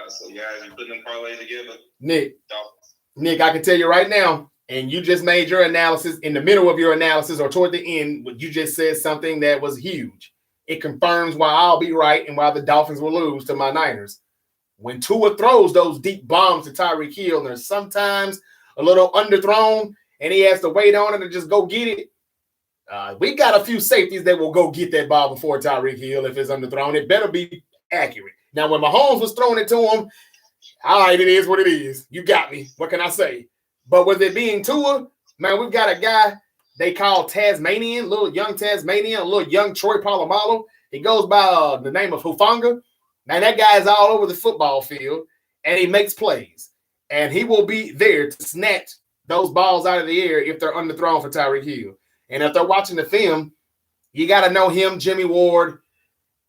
So yeah, as you put them parlays together, Nick, I can tell you right now, and you just made your analysis in the middle of your analysis or toward the end. You just said something that was huge. It confirms why I'll be right and why the Dolphins will lose to my Niners. When Tua throws those deep bombs to Tyreek Hill, and they're sometimes a little underthrown, and he has to wait on it and just go get it. We got a few safeties that will go get that ball before Tyreek Hill if it's underthrown. It better be accurate. Now, when Mahomes was throwing it to him, all right, it is what it is. You got me. What can I say? But with it being Tua, man, we've got a guy they call Tasmanian, little young Troy Polamalu. He goes by the name of Hufanga. Now, that guy is all over the football field, and he makes plays. And he will be there to snatch those balls out of the air if they're underthrown for Tyreek Hill. And if they're watching the film, you got to know him, Jimmy Ward,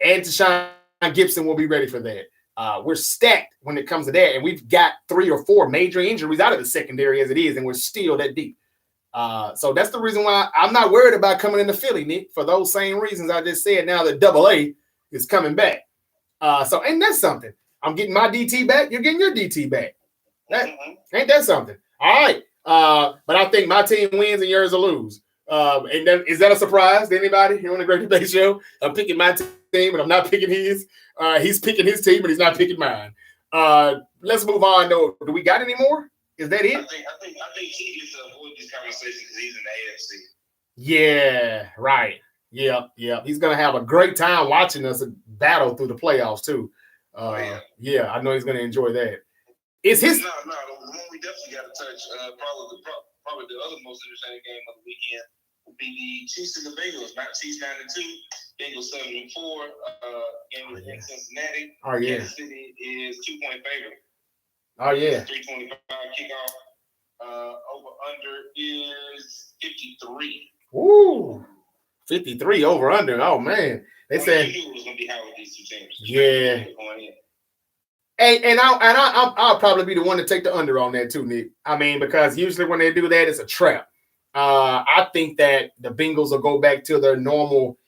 and Tashawn Gibson will be ready for that. We're stacked when it comes to that, and we've got 3 or 4 major injuries out of the secondary as it is, and we're still that deep. So that's the reason why I'm not worried about coming into Philly, Nick, for those same reasons I just said. Now that AA is coming back. So ain't that something? I'm getting my DT back. You're getting your DT back. Ain't that something? All right. But I think my team wins and yours will lose. And then, is that a surprise to anybody here on the Great Debate Show? I'm picking my team and I'm not picking his. He's picking his team and he's not picking mine. Let's move on. No, do we got any more? Is that it? I think he gets to avoid these conversations because he's in the AFC. Yeah, right. Yeah. He's gonna have a great time watching us battle through the playoffs too. Yeah, I know he's gonna enjoy that. Is his the one we definitely got to touch, probably the other most entertaining game of the weekend would be the Chiefs and the Bengals. Not Chiefs 9-2, Bengals 7-4. Game was in Cincinnati. Oh yeah. Kansas City is 2-point favorite. Oh yeah. 3:25 kickoff. Over under is 53. Ooh, 53 over under. Oh man, they said you knew it was gonna be high with these two teams. Yeah. Hey, and I'll probably be the one to take the under on that too, Nick. I mean, because usually when they do that, it's a trap. I think that the Bengals will go back to their normal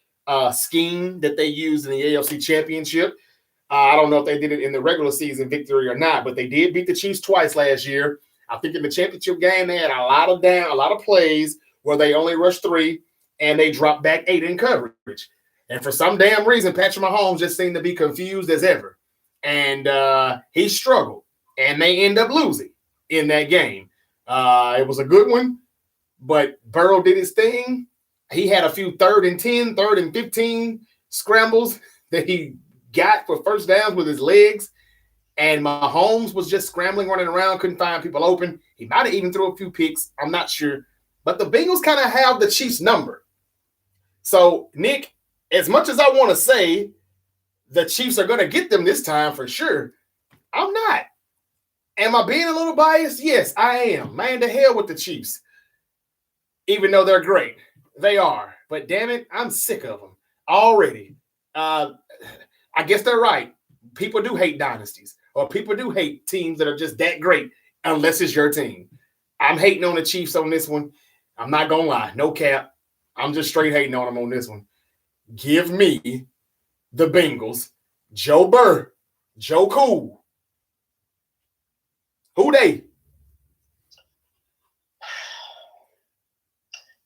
scheme that they used in the AFC Championship. I don't know if they did it in the regular season victory or not, but they did beat the Chiefs twice last year. I think in the championship game, they had a lot of plays where they only rushed 3 and they dropped back 8 in coverage. And for some damn reason, Patrick Mahomes just seemed to be confused as ever. And he struggled, and they end up losing in that game. It was a good one, but Burrow did his thing. He had a few 3rd and 10, 3rd and 15 scrambles that he got for first downs with his legs. And Mahomes was just scrambling, running around, couldn't find people open. He might have even threw a few picks. I'm not sure. But the Bengals kind of have the Chiefs' number. So, Nick, as much as I want to say the Chiefs are going to get them this time for sure, I'm not. Am I being a little biased? Yes, I am. Man, to hell with the Chiefs. Even though they're great. They are. But damn it, I'm sick of them already. I guess they're right. People do hate dynasties, or people do hate teams that are just that great unless it's your team. I'm hating on the Chiefs on this one. I'm not going to lie. No cap. I'm just straight hating on them on this one. Give me the Bengals, Joe Burr, Joe Cool. Who they?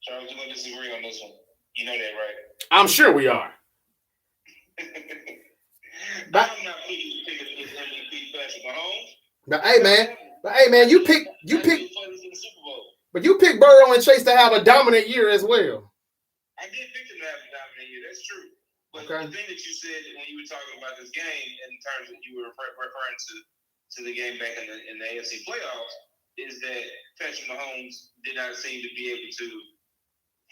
Charles, you're going to disagree on this one. You know that, right? I'm sure we are. But I'm not picking this MVP Patrick Mahomes. But hey man, you pick but you pick Burrow and Chase to have a dominant year as well. I did pick them to have a dominant year, that's true. But okay. The thing that you said when you were talking about this game, in terms that you were referring to the game back in the AFC playoffs, is that Patrick Mahomes did not seem to be able to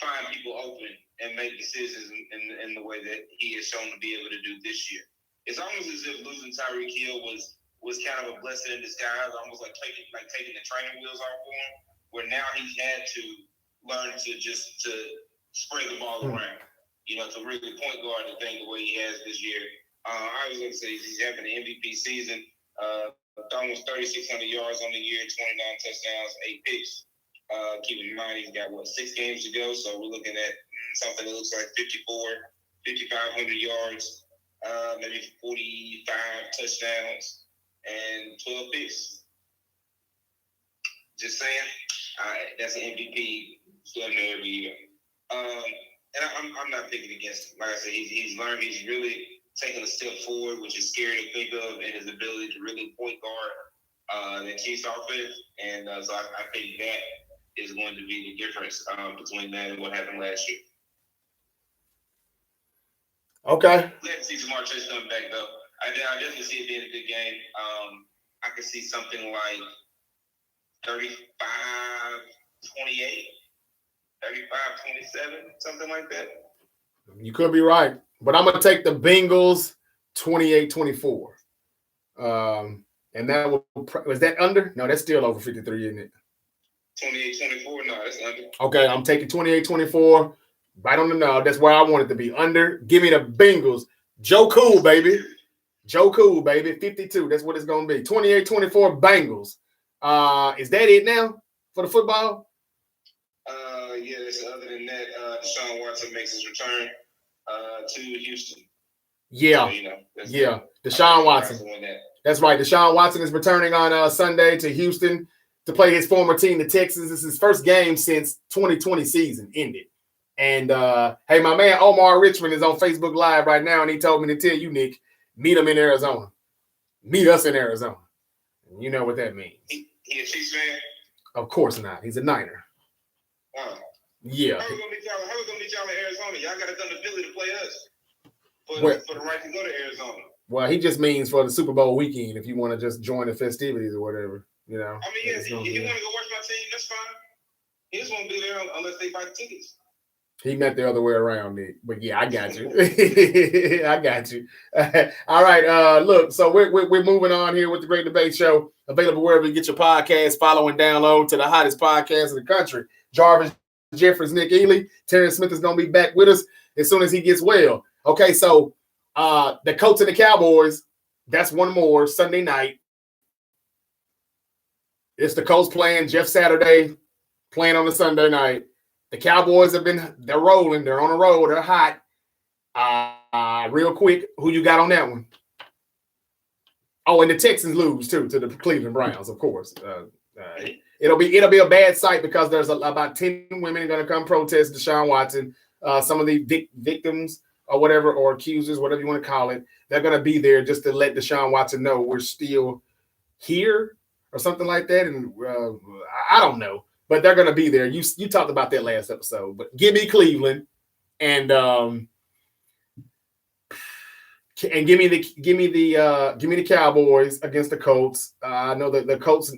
find people open and make decisions in the way that he has shown to be able to do this year. It's almost as if losing Tyreek Hill was kind of a blessing in disguise, almost like taking the training wheels off for him, where now he's had to learn to spread the ball around, to really point guard the thing the way he has this year. I was going to say he's having an MVP season, almost 3,600 yards on the year, 29 touchdowns, 8 picks. Keep in mind he's got 6 games to go, so we're looking at something that looks like 5,500 yards, maybe 45 touchdowns, and 12 picks. Just saying, that's an MVP stunner every year. And I'm not picking against him. Like I said, he's learned. He's really taken a step forward, which is scary to think of, and his ability to really point guard the Chiefs offense. And so I think that is going to be the difference between that and what happened last year. Okay. Glad to see Jamar Chase coming back, though. I definitely see it being a good game. I could see something like 35-28, 35-27, something like that. You could be right. But I'm going to take the Bengals 28-24. And that was that under? No, that's still over 53, isn't it? 28-24? No, that's under. Okay, I'm taking 28-24. Right on the nose. That's where I want it to be. Under. Give me the Bengals. Joe Cool, baby. Joe Cool, baby, 52. That's what it's going to be. 28-24 Bengals. Is that it now for the football? Yes. Other than that, Deshaun Watson makes his return to Houston. Yeah. So, Deshaun Watson. That's right. Deshaun Watson is returning on Sunday to Houston to play his former team, the Texans. This is his first game since 2020 season ended. And, hey, my man Omar Richmond is on Facebook Live right now, and he told me to tell you, Nick, meet him in Arizona. Meet us in Arizona. You know what that means. He a Chiefs fan? Of course not. He's a Niner. Yeah. How we gonna meet y'all in Arizona? Y'all got to come to Philly to play us for the right to go to Arizona. Well, he just means for the Super Bowl weekend if you want to just join the festivities or whatever, you know. I mean, if you want to go watch my team, that's fine. He just won't be there unless they buy tickets. He meant the other way around, Nick. But yeah, I got you. I got you. All right. Look, so we're moving on here with the Great Debate Show. Available wherever you get your podcast. Follow and download to the hottest podcast in the country. Jarvis Jeffers, Nick Ely. Terrence Smith is going to be back with us as soon as he gets well. Okay, so the Colts and the Cowboys, that's one more Sunday night. It's the Colts playing Jeff Saturday, playing on the Sunday night. The Cowboys they're rolling. They're on a roll. They're hot. Real quick, who you got on that one? Oh, and the Texans lose too to the Cleveland Browns, of course. It'll be a bad sight because there's about 10 women going to come protest Deshaun Watson. Some of the victims or whatever, or accusers, whatever you want to call it, they're going to be there just to let Deshaun Watson know we're still here or something like that. And I don't know. But they're going to be there. You talked about that last episode. But give me Cleveland, and give me the Cowboys against the Colts. I know that the Colts.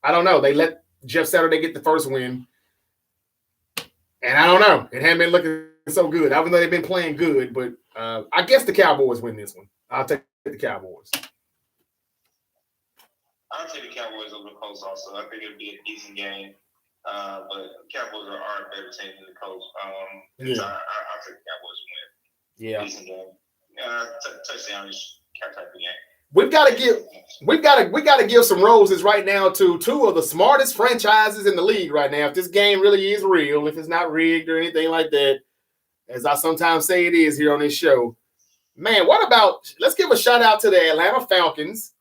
I don't know. They let Jeff Saturday get the first win, and I don't know. It hadn't been looking so good. Even though they've been playing good, but I guess the Cowboys win this one. I'll take the Cowboys. I'll take the Cowboys over the Colts also. I think it'll be a decent game. But Cowboys are a better team than the Colts. So I'll take the Cowboys to win. Yeah. Decent game. Touchdown-ish type of game. We gotta give some roses right now to two of the smartest franchises in the league right now. If this game really is real, if it's not rigged or anything like that, as I sometimes say it is here on this show. Man, let's give a shout out to the Atlanta Falcons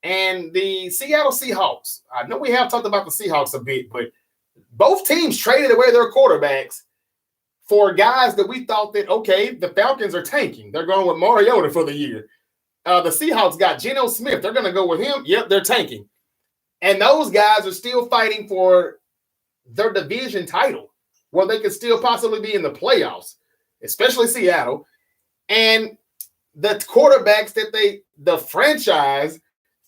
and the Seattle Seahawks. I know we have talked about the Seahawks a bit, but both teams traded away their quarterbacks for guys that we thought that, okay, the Falcons are tanking. They're going with Mariota for the year. The Seahawks got Geno Smith. They're going to go with him. Yep, they're tanking. And those guys are still fighting for their division title, where they could still possibly be in the playoffs, especially Seattle. And the quarterbacks the franchise,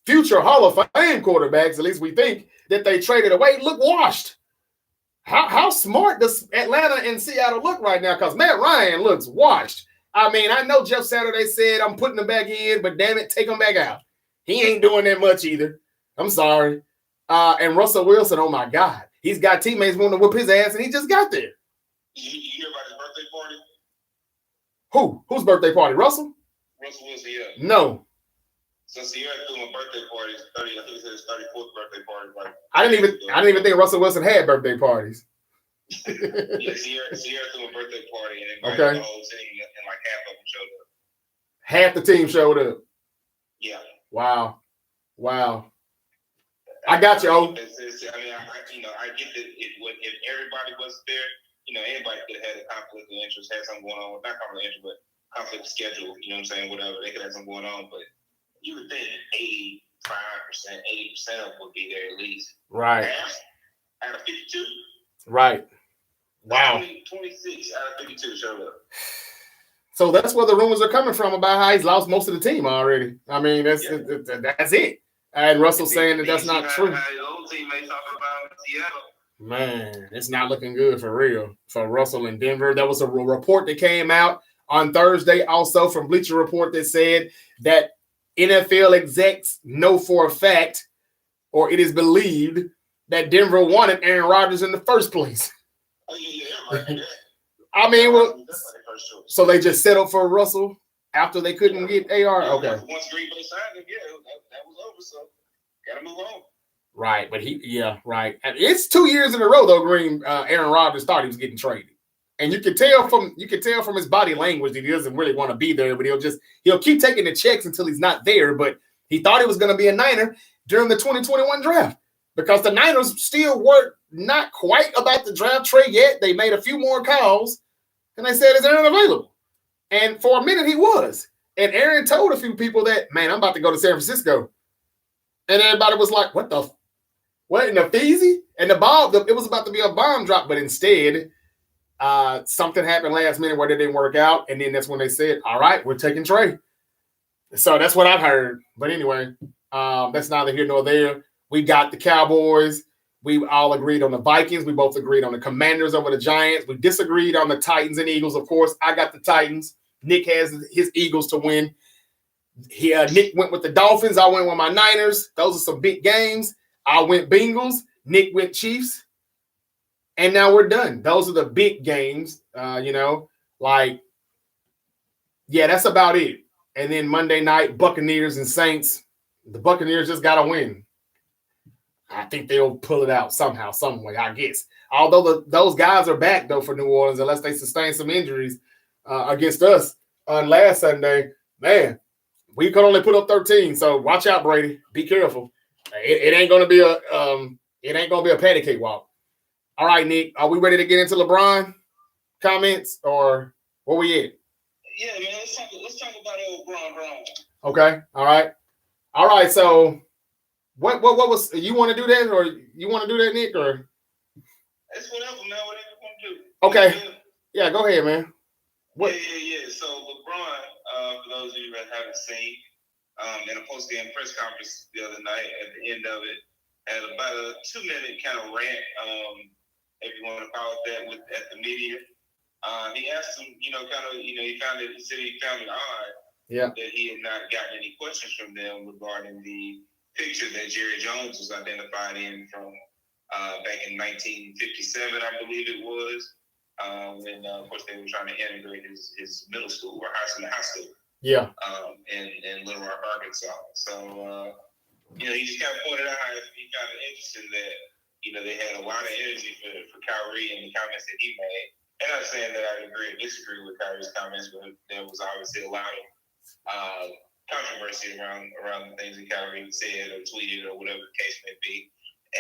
future Hall of Fame quarterbacks, at least we think, that they traded away, look washed. How smart does Atlanta and Seattle look right now? Because Matt Ryan looks washed. I mean, I know Jeff Saturday said, I'm putting him back in, but damn it, take him back out. He ain't doing that much either. I'm sorry. And Russell Wilson, oh my God. He's got teammates wanting to whip his ass, and he just got there. You hear about his birthday party? Who? Whose birthday party? Russell? Russell Wilson, yeah. No. So Sierra threw him a birthday party. I think he said his 34th birthday party. Like, I didn't even think Russell Wilson had birthday parties. Yeah, Sierra threw a birthday party and invited the whole team, and like half of them showed up. Half the team showed up. Yeah. Wow. I got you. I mean, I get that if everybody wasn't there, anybody could have had a conflict of interest, had something going on. Not conflict of interest, but conflict of schedule. You know what I'm saying? Whatever. They could have something going on, but you would think 85%, 80% of them would be there at least. Right. Half out of 52. Right. Wow. 26 out of 52 showed up. So that's where the rumors are coming from about how he's lost most of the team already. I mean, that's it. And Russell saying that that's not true. Old teammates talking about Seattle. Man, it's not looking good for real for Russell in Denver. There was a report that came out on Thursday also from Bleacher Report that said that NFL execs know for a fact, or it is believed, that Denver wanted Aaron Rodgers in the first place. Oh, yeah, right. I mean, well, so they just settled for Russell? after they couldn't get AR. Yeah, Okay. Once Green Bay signed him, that was over. So gotta move on. Right, but right. And it's 2 years in a row though. Aaron Rodgers thought he was getting traded, and you can tell from his body language that he doesn't really want to be there. But he'll keep taking the checks until he's not there. But he thought he was going to be a Niner during the 2021 draft because the Niners still weren't not quite about the draft trade yet. They made a few more calls, and they said, "Is Aaron available?" And for a minute, he was. And Aaron told a few people that, "Man, I'm about to go to San Francisco," and everybody was like, "What the?" What in the Feezy? And the bomb, it was about to be a bomb drop, but instead, something happened last minute where it didn't work out. And then that's when they said, all right, we're taking Trey. So that's what I've heard. But anyway, that's neither here nor there. We got the Cowboys. We all agreed on the Vikings. We both agreed on the Commanders over the Giants. We disagreed on the Titans and Eagles. Of course, I got the Titans. Nick has his Eagles to win. Nick went with the Dolphins. I went with my Niners. Those are some big games. I went Bengals, Nick went Chiefs, and now we're done. Those are the big games, that's about it. And then Monday night, Buccaneers and Saints. The Buccaneers just got to win. I think they'll pull it out somehow, some way, I guess. Although those guys are back, though, for New Orleans, unless they sustain some injuries against us on last Sunday. Man, we could only put up 13, so watch out, Brady. Be careful. It ain't gonna be a patty cake walk. All right, Nick, are we ready to get into LeBron comments or where we at? Yeah, man. Let's talk about LeBron. Okay. All right. So, what was you want to do that or you want to do that, Nick, or? It's whatever, man. Whatever you want to do. Okay. Yeah, go ahead, man. What? Yeah. So LeBron, for those of you that haven't seen. In a post-game press conference the other night, at the end of it, had about a 2-minute kind of rant, if you want to call it that, at the media. He asked him, he said he found it odd that he had not gotten any questions from them regarding the picture that Jerry Jones was identified in from back in 1957, I believe it was, when, of course, they were trying to integrate his middle school or high school. Yeah. In Little Rock, Arkansas. So, he just kind of pointed out how he kind of interested that, they had a lot of energy for Kyrie and the comments that he made. And I'm not saying that I agree or disagree with Kyrie's comments, but there was obviously a lot of controversy around the things that Kyrie said or tweeted or whatever the case may be.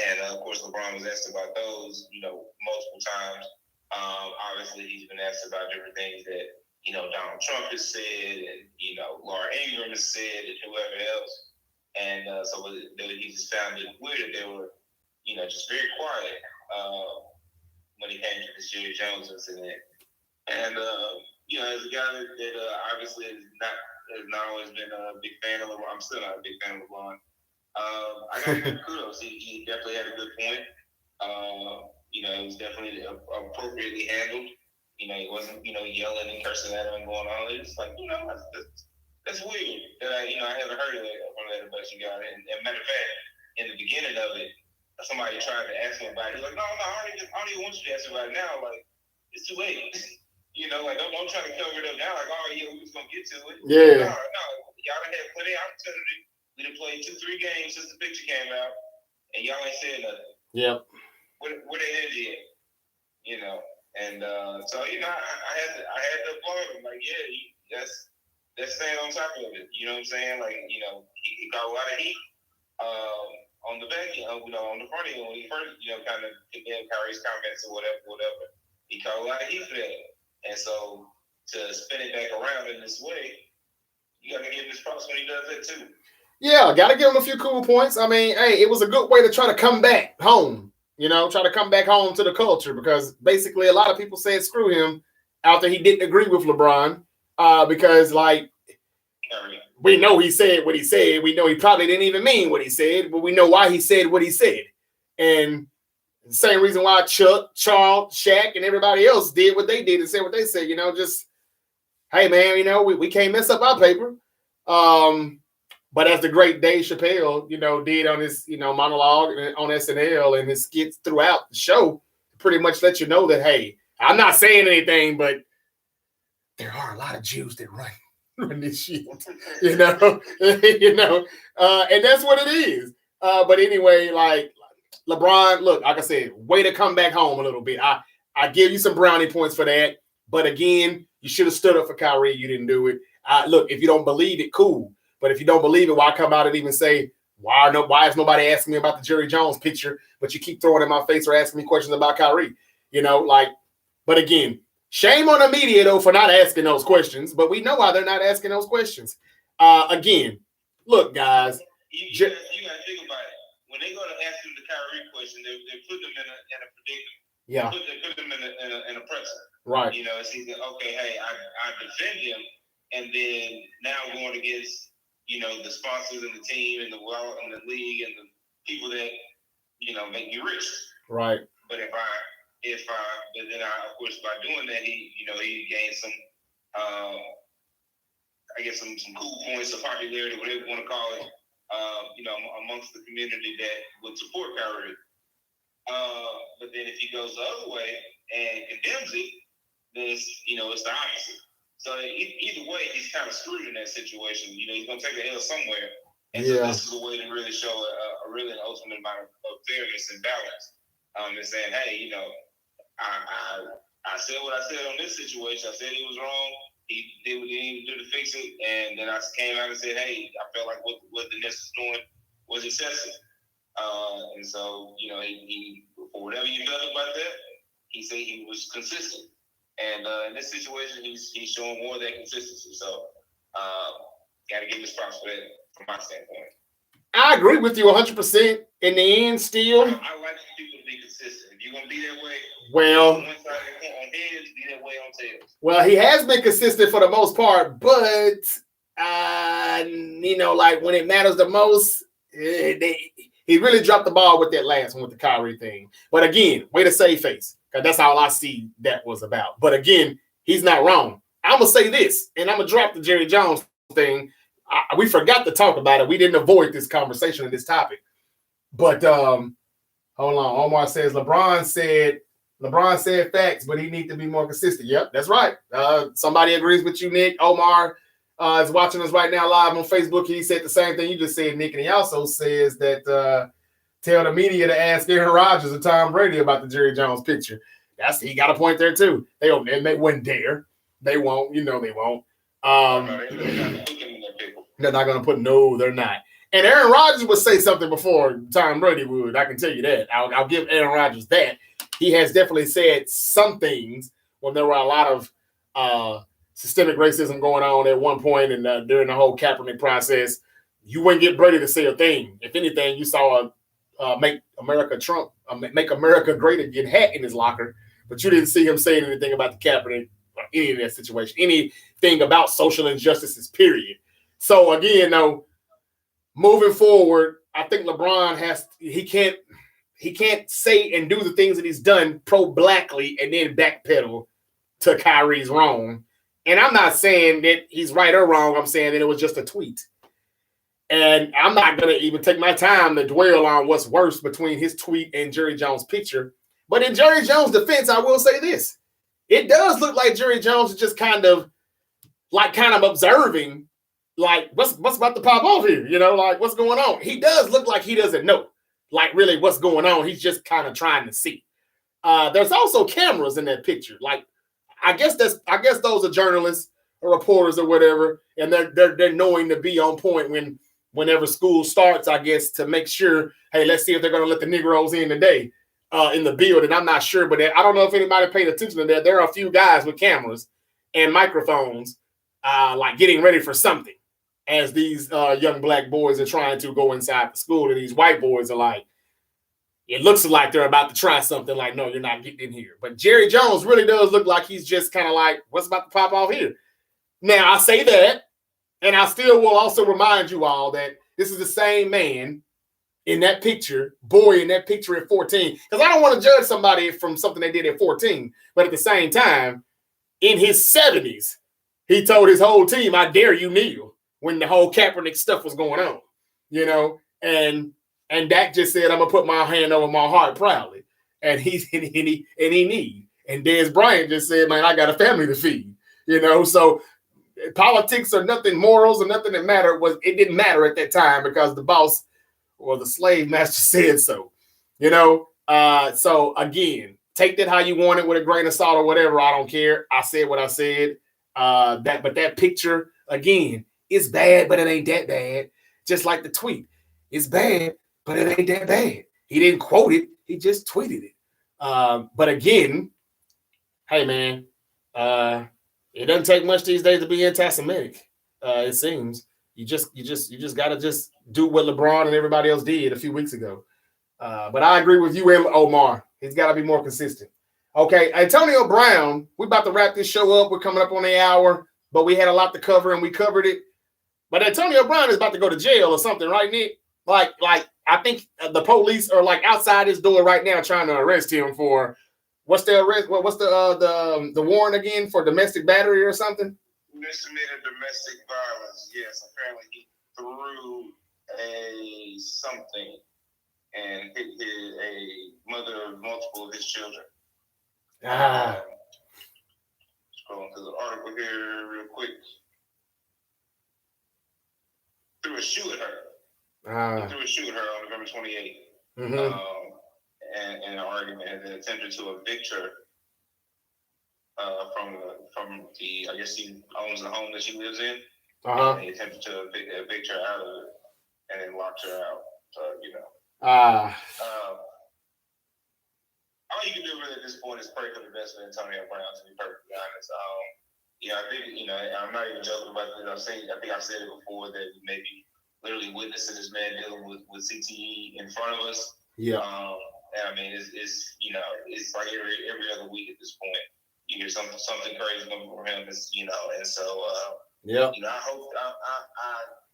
And, of course, LeBron was asked about those, multiple times. Obviously, he's been asked about different things that, Donald Trump has said, and, Laura Ingraham has said, and whoever else. And so he just found it weird that they were, just very quiet when it came to this Jerry Jones incident. And, as a guy that obviously has not always been a big fan of LeBron, I'm still not a big fan of LeBron. I got to give kudos. He definitely had a good point. It was definitely appropriately handled. He wasn't, yelling and cursing at him and going on. It's like, that's weird that I haven't heard of that from that about you guys. And matter of fact, in the beginning of it, somebody tried to ask him about it. He's like, no, I don't even want you to ask me about it now. Like, it's too late. Don't try to cover it up now. Like, oh, yeah, we was going to get to it. Yeah. No. Y'all done had plenty of opportunity. We done played 2-3 games since the picture came out, and y'all ain't said nothing. Yep. Where they energy at? And so I had to applaud him. Like, yeah, that's staying on top of it. You know what I'm saying? Like, he got a lot of heat on the back end, on the front end when he first, kind of condemned Kyrie's comments or whatever. He caught a lot of heat for that. And so to spin it back around in this way, you got to give him his props when he does that too. Yeah, got to give him a few cool points. I mean, hey, it was a good way to try to come back home. Try to come back home to the culture because basically a lot of people said screw him after he didn't agree with LeBron because, like, we know he said what he said. We know he probably didn't even mean what he said, but we know why he said what he said. And the same reason why Chuck, Charles, Shaq, and everybody else did what they did and said what they said, just, hey, man, we can't mess up our paper. But as the great Dave Chappelle, did on his, monologue on SNL and his skits throughout the show, pretty much let you know that, hey, I'm not saying anything, but there are a lot of Jews that run run this shit. You know, and that's what it is. But anyway, like LeBron, look, like I said, way to come back home a little bit. I give you some brownie points for that. But again, you should have stood up for Kyrie. You didn't do it. Look, if you don't believe it, cool. But if you don't believe it, why come out and even say, why is nobody asking me about the Jerry Jones picture, but you keep throwing it in my face or asking me questions about Kyrie? You know, like, but again, shame on the media, though, for not asking those questions. But we know why they're not asking those questions. Again, look, guys. You got to think about it. When they go to ask them the Kyrie question, they put them in a predicament. Yeah. They put them in a pressure. Right. You know, it's either, okay, hey, I defend him, and then now going against, you know, the sponsors and the team and the league and the people that, you know, make me rich. Right. But but then of course, by doing that, he gained some, I guess some cool points of popularity, whatever you want to call it, you know, amongst the community that would support Kyrie. But then if he goes the other way and condemns it, then it's the opposite. So either way, he's kind of screwed in that situation. You know, he's going to take a L somewhere. And so this is a way to really show a really ultimate amount of fairness and balance. And saying, hey, you know, I said what I said on this situation. I said he was wrong. He did what he needed to do to fix it. And then I came out and said, hey, I felt like what the Nets was doing was excessive. And so, you know, he for whatever you felt about that, he said he was consistent. And in this situation, he's showing more of that consistency. So, got to give him his props for that, from my standpoint. I agree with you 100%. In the end, still, I like people to be consistent. If you're gonna be that way, well, on one side on heads, be that way on tails. Well, he has been consistent for the most part, but you know, like when it matters the most, he really dropped the ball with that last one with the Kyrie thing. But again, way to save face, because that's all I see that was about. But again, he's not wrong. I'm gonna say this, and I'm gonna drop the Jerry Jones thing. We forgot to talk about it. We didn't avoid this conversation and this topic. But hold on. Omar says LeBron said facts, but he needs to be more consistent. Yep, that's right. Somebody agrees with you, Nick. Omar is watching us right now live on Facebook. He said the same thing you just said, Nick, and he also says that tell the media to ask Aaron Rodgers or Tom Brady about the Jerry Jones picture. He got a point there too. They wouldn't dare. They won't. You know they won't. They're not going to put no. They're not. And Aaron Rodgers would say something before Tom Brady would. I can tell you that. I'll give Aaron Rodgers that. He has definitely said some things when there were a lot of systemic racism going on at one point and during the whole Kaepernick process. You wouldn't get Brady to say a thing. If anything, you saw a Make America Great Again hat in his locker, but you didn't see him saying anything about the Kaepernick or any of that situation, anything about social injustices, period. So again, though, moving forward, I think LeBron he can't say and do the things that he's done pro-blackly and then backpedal to Kyrie's wrong. And I'm not saying that he's right or wrong. I'm saying that it was just a tweet. And I'm not going to even take my time to dwell on what's worse between his tweet and Jerry Jones' picture. But in Jerry Jones' defense, I will say this. It does look like Jerry Jones is just kind of observing, like, what's about to pop off here? You know, like, what's going on? He does look like he doesn't know, like, really what's going on. He's just kind of trying to see. There's also cameras in that picture. Like, I guess those are journalists or reporters or whatever, and they're knowing to be on point whenever school starts, I guess, to make sure, hey, let's see if they're going to let the Negroes in today in the building. I'm not sure, but I don't know if anybody paid attention to that. There are a few guys with cameras and microphones, like getting ready for something, as these young black boys are trying to go inside the school, and these white boys are like, it looks like they're about to try something, like, no, you're not getting in here. But Jerry Jones really does look like he's just kind of like, what's about to pop off here? Now, I say that, and I still will also remind you all that this is the same man in that picture, boy in that picture at 14. Because I don't want to judge somebody from something they did at 14. But at the same time, in his 70s, he told his whole team, I dare you kneel, when the whole Kaepernick stuff was going on. You know, and Dak just said, I'm going to put my hand over my heart proudly. And he need. And Dez Bryant just said, man, I got a family to feed. You know, so politics or nothing, morals or nothing that mattered. It didn't matter at that time because the boss or the slave master said so. So again, take that how you want it with a grain of salt or whatever. I don't care. I said what I said. But that picture again is bad, but it ain't that bad. Just like the tweet, it's bad, but it ain't that bad. He didn't quote it; he just tweeted it. But again, hey man, it doesn't take much these days to be anti-Semitic. It seems you just gotta just do what LeBron and everybody else did a few weeks ago. But I agree with you and Omar. He's got to be more consistent. Okay, Antonio Brown, we're about to wrap this show up. We're coming up on the hour, but we had a lot to cover and we covered it. But Antonio Brown is about to go to jail or something, right, Nick? Like I think the police are like outside his door right now trying to arrest him for what's the arrest? What's the warrant again for domestic battery or something? Misdemeanor domestic violence. Yes, apparently he threw a something and hit a mother of multiple of his children. Scrolling through the article here real quick. Threw a shoe at her. He threw a shoe at her on November 28th. Mm-hmm. And an argument and then attempted to evict her from the, I guess he owns the home that she lives in. And he attempted to evict her out of it and then locked her out. So, all you can do really at this point is pray for the best for Antonio Brown, to be perfectly honest. I think, I'm not even joking about this. I think I've said it before that we may be literally witnessing this man dealing with CTE in front of us. Yeah. And I mean, it's like every other week at this point. You hear something crazy coming from him. And so I hope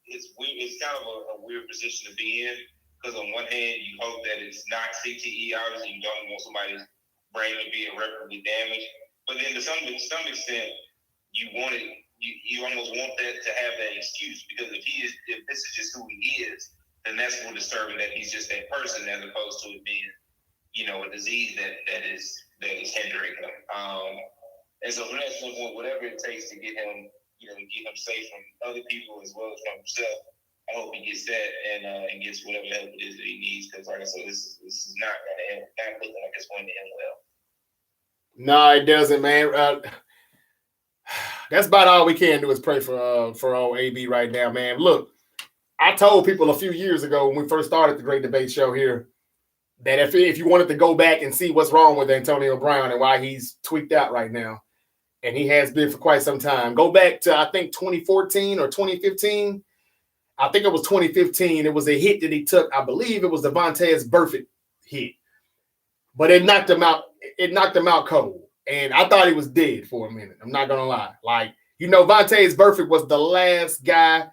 it's weird. It's kind of a weird position to be in because on one hand you hope that it's not CTE. Obviously, you don't want somebody's brain to be irreparably damaged. But then to some extent, you want it. You almost want that to have that excuse because if this is just who he is, then that's more disturbing that he's just that person as opposed to it being, a disease that is hindering him. And so from that standpoint, whatever it takes to get him, get him safe from other people as well as from himself, I hope he gets that and gets whatever help it is that he needs. Because like I said, this is not looking like it's going to end well. No, it doesn't, man. That's about all we can do is pray for old AB right now, man. Look, I told people a few years ago when we first started the Great Debate Show here that if you wanted to go back and see what's wrong with Antonio Brown and why he's tweaked out right now, and he has been for quite some time, go back to, I think, 2014 or 2015. I think it was 2015. It was a hit that he took. I believe it was the Vontaze Burfict hit. But it knocked him out. It knocked him out cold. And I thought he was dead for a minute. I'm not going to lie. Like, Vontaze Burfict was the last guy.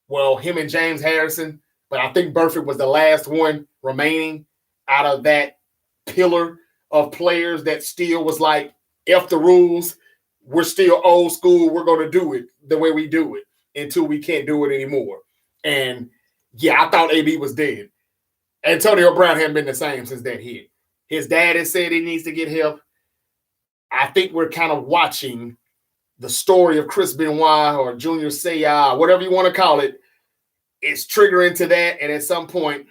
Well, him and James Harrison. But I think Burfict was the last one remaining out of that pillar of players that still was like, F the rules. We're still old school. We're going to do it the way we do it until we can't do it anymore. And, yeah, I thought AB was dead. Antonio Brown hadn't been the same since that hit. His dad has said he needs to get help. I think we're kind of watching the story of Chris Benoit or Junior Seau, whatever you want to call it. It's triggering to that. And at some point,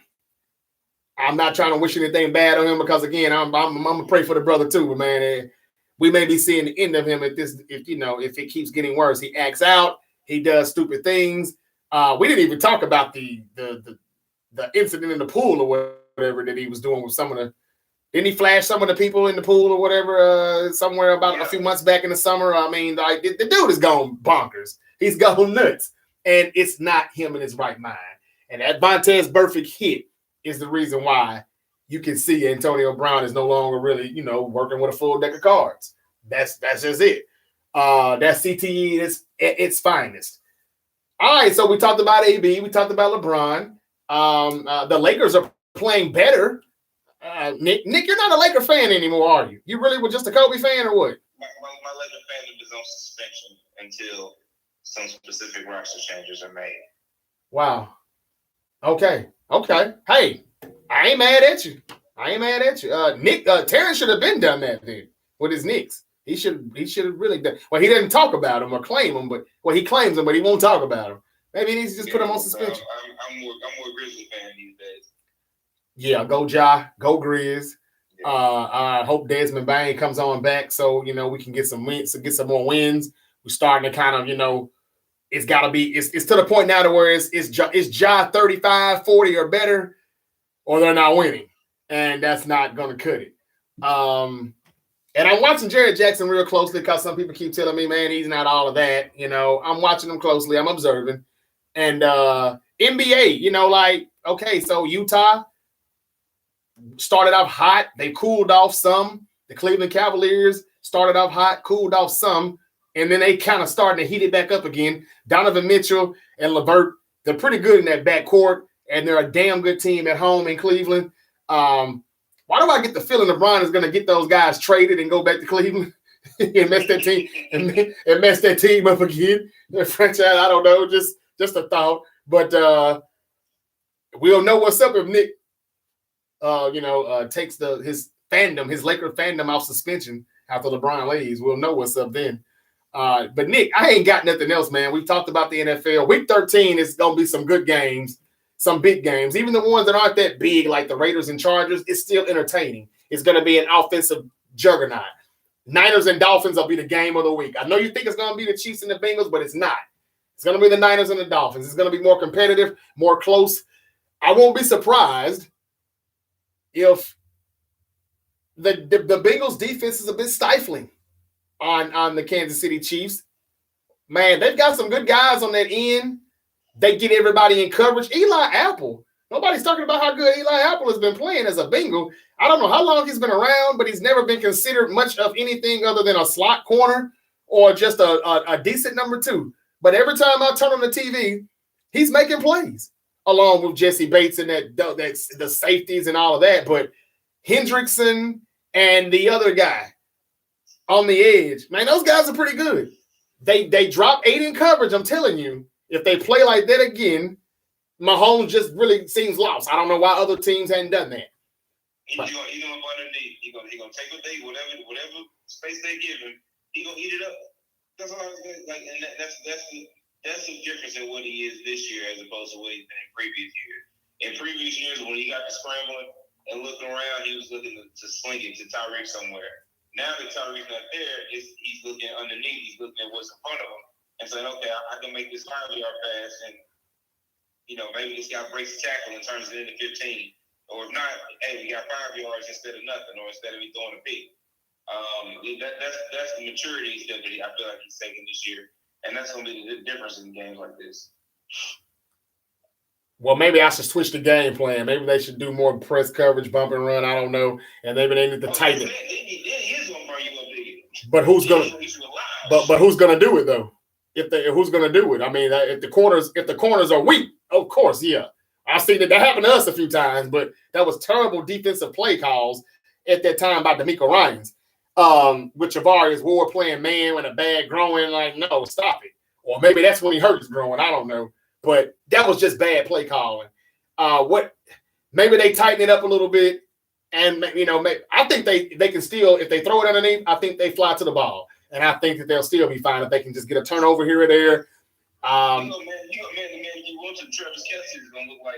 I'm not trying to wish anything bad on him because, again, I'm going to pray for the brother too, man. We may be seeing the end of him if it keeps getting worse. He acts out. He does stupid things. We didn't even talk about the incident in the pool or whatever that he was doing with some of the. Didn't he flash some of the people in the pool or whatever somewhere about a few months back in the summer? I mean, like, the dude is gone bonkers. He's gone nuts. And it's not him in his right mind. And that Vontaze Burfict hit is the reason why you can see Antonio Brown is no longer really, working with a full deck of cards. That's just it. That's CTE at its finest. All right, so we talked about AB. We talked about LeBron. The Lakers are playing better. Nick, you're not a Laker fan anymore, are you? You really were just a Kobe fan or what? My Laker fandom is on suspension until some specific roster changes are made. Wow. Okay. Hey, I ain't mad at you. Nick, Terrence should have been done that then with his Knicks. He should have really done. Well, he didn't talk about him or claim him, but he claims him, but he won't talk about him. Maybe he needs to just put him on suspension. I'm more Grizzly fan these days. Yeah, go Ja, go Grizz. Yeah. I hope Desmond Bain comes on back so we can get some wins, get some more wins. We're starting to kind of it's got to be it's to the point now to where it's Ja 35, 40 or better, or they're not winning, and that's not going to cut it. And I'm watching Jared Jackson real closely because some people keep telling me, man, he's not all of that. I'm watching him closely. I'm observing. And NBA, okay, so Utah started off hot. They cooled off some. The Cleveland Cavaliers started off hot, cooled off some. And then they kind of starting to heat it back up again. Donovan Mitchell and LeVert, they're pretty good in that backcourt. And they're a damn good team at home in Cleveland. Why do I get the feeling LeBron is going to get those guys traded and go back to Cleveland and mess that team and mess that team up again? The franchise, I don't know, just a thought. But we'll know what's up if Nick, takes his Laker fandom off suspension after LeBron leaves. We'll know what's up then. But Nick, I ain't got nothing else, man. We've talked about the NFL. Week 13 is going to be some good games. Some big games, even the ones that aren't that big, like the Raiders and Chargers, it's still entertaining. It's going to be an offensive juggernaut. Niners and Dolphins will be the game of the week. I know you think it's going to be the Chiefs and the Bengals, but it's not. It's going to be the Niners and the Dolphins. It's going to be more competitive, more close. I won't be surprised if the Bengals defense is a bit stifling on the Kansas City Chiefs. Man, they've got some good guys on that end. They get everybody in coverage. Eli Apple. Nobody's talking about how good Eli Apple has been playing as a Bengal. I don't know how long he's been around, but he's never been considered much of anything other than a slot corner or just a decent number 2. But every time I turn on the TV, he's making plays along with Jesse Bates and the safeties and all of that. But Hendrickson and the other guy on the edge, man, those guys are pretty good. They drop 8 in coverage, I'm telling you. If they play like that again, Mahomes just really seems lost. I don't know why other teams hadn't done that. He's going to underneath. He's going to take whatever space they give him, he's going to eat it up. That's all I was like, and that's the difference in what he is this year as opposed to what he's been in previous years. In previous years, when he got to scrambling and looking around, he was looking to sling it to Tyreek somewhere. Now that Tyreek's not there, he's looking underneath. He's looking at what's in front of him. And saying, okay, I can make this 5-yard pass, and maybe this guy breaks the tackle and turns it into 15. Or if not, hey, we got 5 yards instead of nothing, or instead of me throwing a pick. That's the maturity step that I feel like he's taking this year, and that's going to be the difference in games like this. Well, maybe I should switch the game plan. Maybe they should do more press coverage, bump and run. I don't know, and maybe they need to tighten it. He is going to burn you up big. But who's going? But who's going to do it though? Who's going to do it? I mean, if the corners are weak, of course, yeah. I've seen that happened to us a few times, but that was terrible defensive play calls at that time by DeMeco Ryans. With Javarius Ward playing man with a bad growing, like, no, stop it. Or maybe that's when he hurt his growing. I don't know. But that was just bad play calling. Maybe they tighten it up a little bit. And, I think they can still, if they throw it underneath, I think they fly to the ball. And I think that they'll still be fine if they can just get a turnover here or there. Man, you want to Travis Kelce is going to look like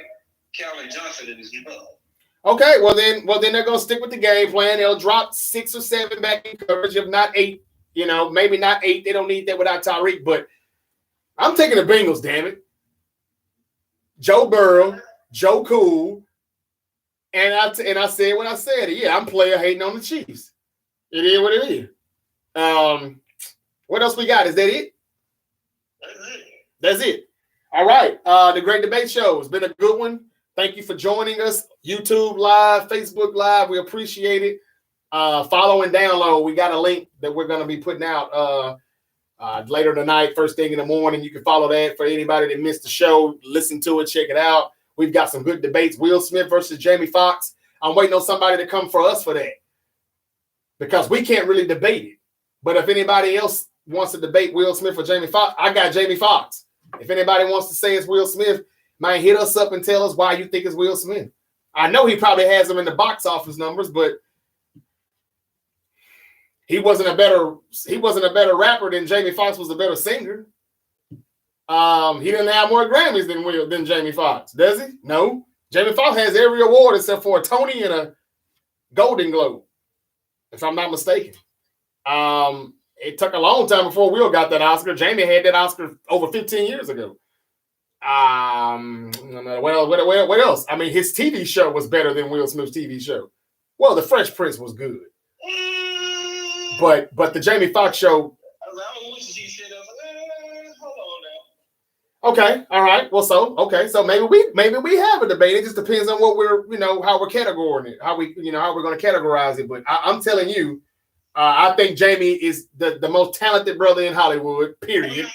Calvin Johnson in his mug. Okay, well then they're going to stick with the game plan. They'll drop 6 or 7 back in coverage, if not 8. Maybe not 8. They don't need that without Tyreek. But I'm taking the Bengals, damn it. Joe Burrow, Joe Cool, and I said what I said. Yeah, I'm player hating on the Chiefs. It is what it is. What else we got? Is that it? That's it. All right. The Great Debate Show has been a good one. Thank you for joining us. YouTube Live, Facebook Live. We appreciate it. Follow and download. We got a link that we're going to be putting out later tonight, first thing in the morning. You can follow that for anybody that missed the show. Listen to it. Check it out. We've got some good debates. Will Smith versus Jamie Foxx. I'm waiting on somebody to come for us for that because we can't really debate it. But if anybody else wants to debate Will Smith or Jamie Foxx, I got Jamie Foxx. If anybody wants to say it's Will Smith, might hit us up and tell us why you think it's Will Smith. I know he probably has them in the box office numbers, but He wasn't a better rapper than Jamie Foxx was a better singer. He didn't have more Grammys than Jamie Foxx, does he? No. Jamie Foxx has every award except for a Tony and a Golden Globe, if I'm not mistaken. It took a long time before Will got that Oscar. Jamie had that Oscar over 15 years ago. What else? I mean, his TV show was better than Will Smith's TV show. Well, The Fresh Prince was good, but the Jamie Foxx show. Okay, all right. Well, so maybe we have a debate. It just depends on what we're, how we're categorizing it, how we're going to categorize it. But I'm telling you, I think Jamie is the most talented brother in Hollywood. Period. I take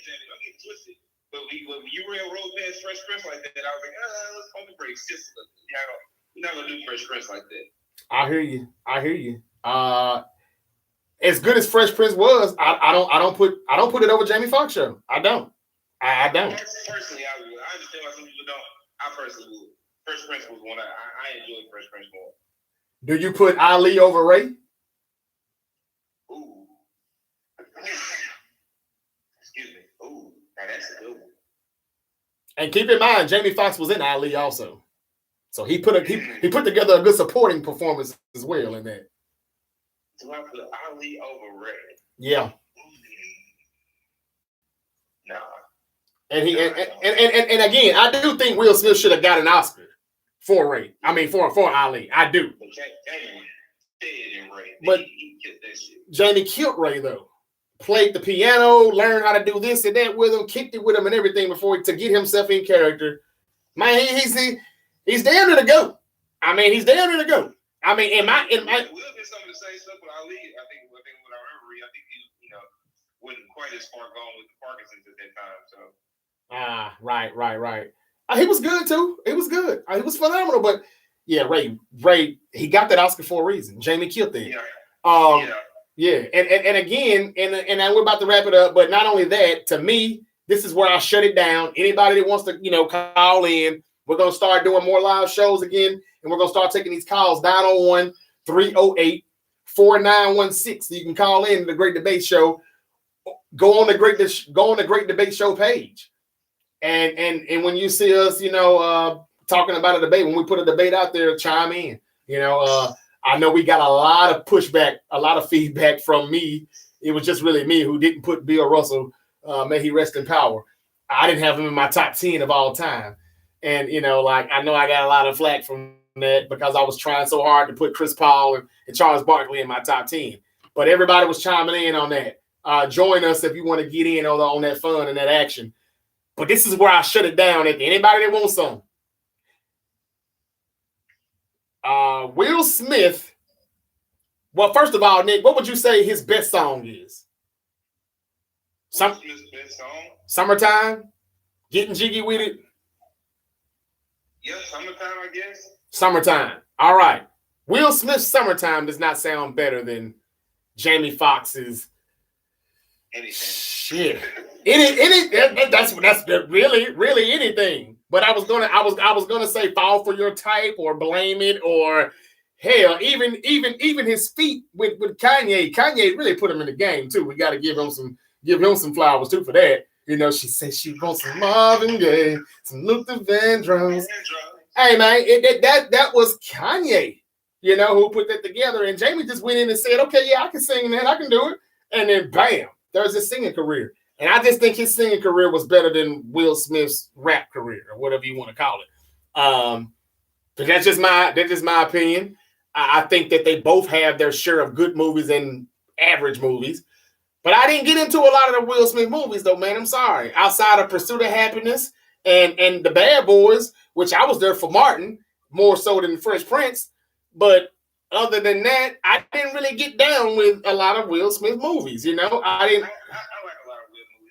Jamie. Don't get twisted. But when you rolled past Fresh Prince like that, I was like, let's pump the brakes. You're not gonna do Fresh Prince like that. I hear you. As good as Fresh Prince was, I don't put it over Jamie Foxx show. I don't. Personally, I would. I understand why some people don't. I personally would. Fresh Prince was one I enjoyed Fresh Prince more. Do you put Ali over Ray? Ooh. Excuse me. Ooh, now that's a good one. And keep in mind, Jamie Foxx was in Ali also, so he put together a good supporting performance as well in that. Do I put Ali over Ray? Yeah. Nah. And and again, I do think Will Smith should have got an Oscar for Ray. I mean, for Ali, I do. But Jamie killed Ray though. Played the piano, learned how to do this and that with him, kicked it with him and everything to get himself in character. Man, he's damn near to go. I mean, he's damn near to go. I mean, in my Will did some of the same stuff with Ali. I think what I remember, I think he wasn't quite as far gone with the Parkinson's at that time. So right. He was good too. He was good. He was phenomenal. But yeah, Ray, he got that Oscar for a reason. Jamie killed that. Yeah. And again, and we're about to wrap it up. But not only that, to me, this is where I shut it down. Anybody that wants to, call in, we're gonna start doing more live shows again, and we're gonna start taking these calls 901-308-4916. So you can call in the Great Debate Show. Go on the Great Debate Show page. And when you see us, talking about a debate, when we put a debate out there, chime in. I know we got a lot of pushback, a lot of feedback from me. It was just really me who didn't put Bill Russell, may he rest in power. I didn't have him in my top 10 of all time. And, I know I got a lot of flack from that because I was trying so hard to put Chris Paul and Charles Barkley in my top 10. But everybody was chiming in on that. Join us if you want to get in on that fun and that action. But this is where I shut it down at anybody that wants some. Will Smith. Well, first of all, Nick, what would you say his best song is? Will Smith's best song? Summertime? Getting jiggy with it? Yeah, Summertime, I guess. Summertime. All right. Will Smith's Summertime does not sound better than Jamie Foxx's anything. Shit. That's really anything. But I was gonna say Fall for Your Type or Blame It or hell, even his feat with Kanye. Kanye really put him in the game too. We got to give him some flowers too for that. She said she wants some Marvin Gaye, some Luther Vandross. Hey man, that was Kanye, who put that together. And Jamie just went in and said, okay, yeah, I can sing that, I can do it. And then bam, there's his singing career. And I just think his singing career was better than Will Smith's rap career, or whatever you want to call it. But that's just my opinion. I think that they both have their share of good movies and average movies. But I didn't get into a lot of the Will Smith movies, though, man. I'm sorry. Outside of Pursuit of Happiness and The Bad Boys, which I was there for Martin, more so than Fresh Prince. But other than that, I didn't really get down with a lot of Will Smith movies. I didn't. I like a lot of Will movies.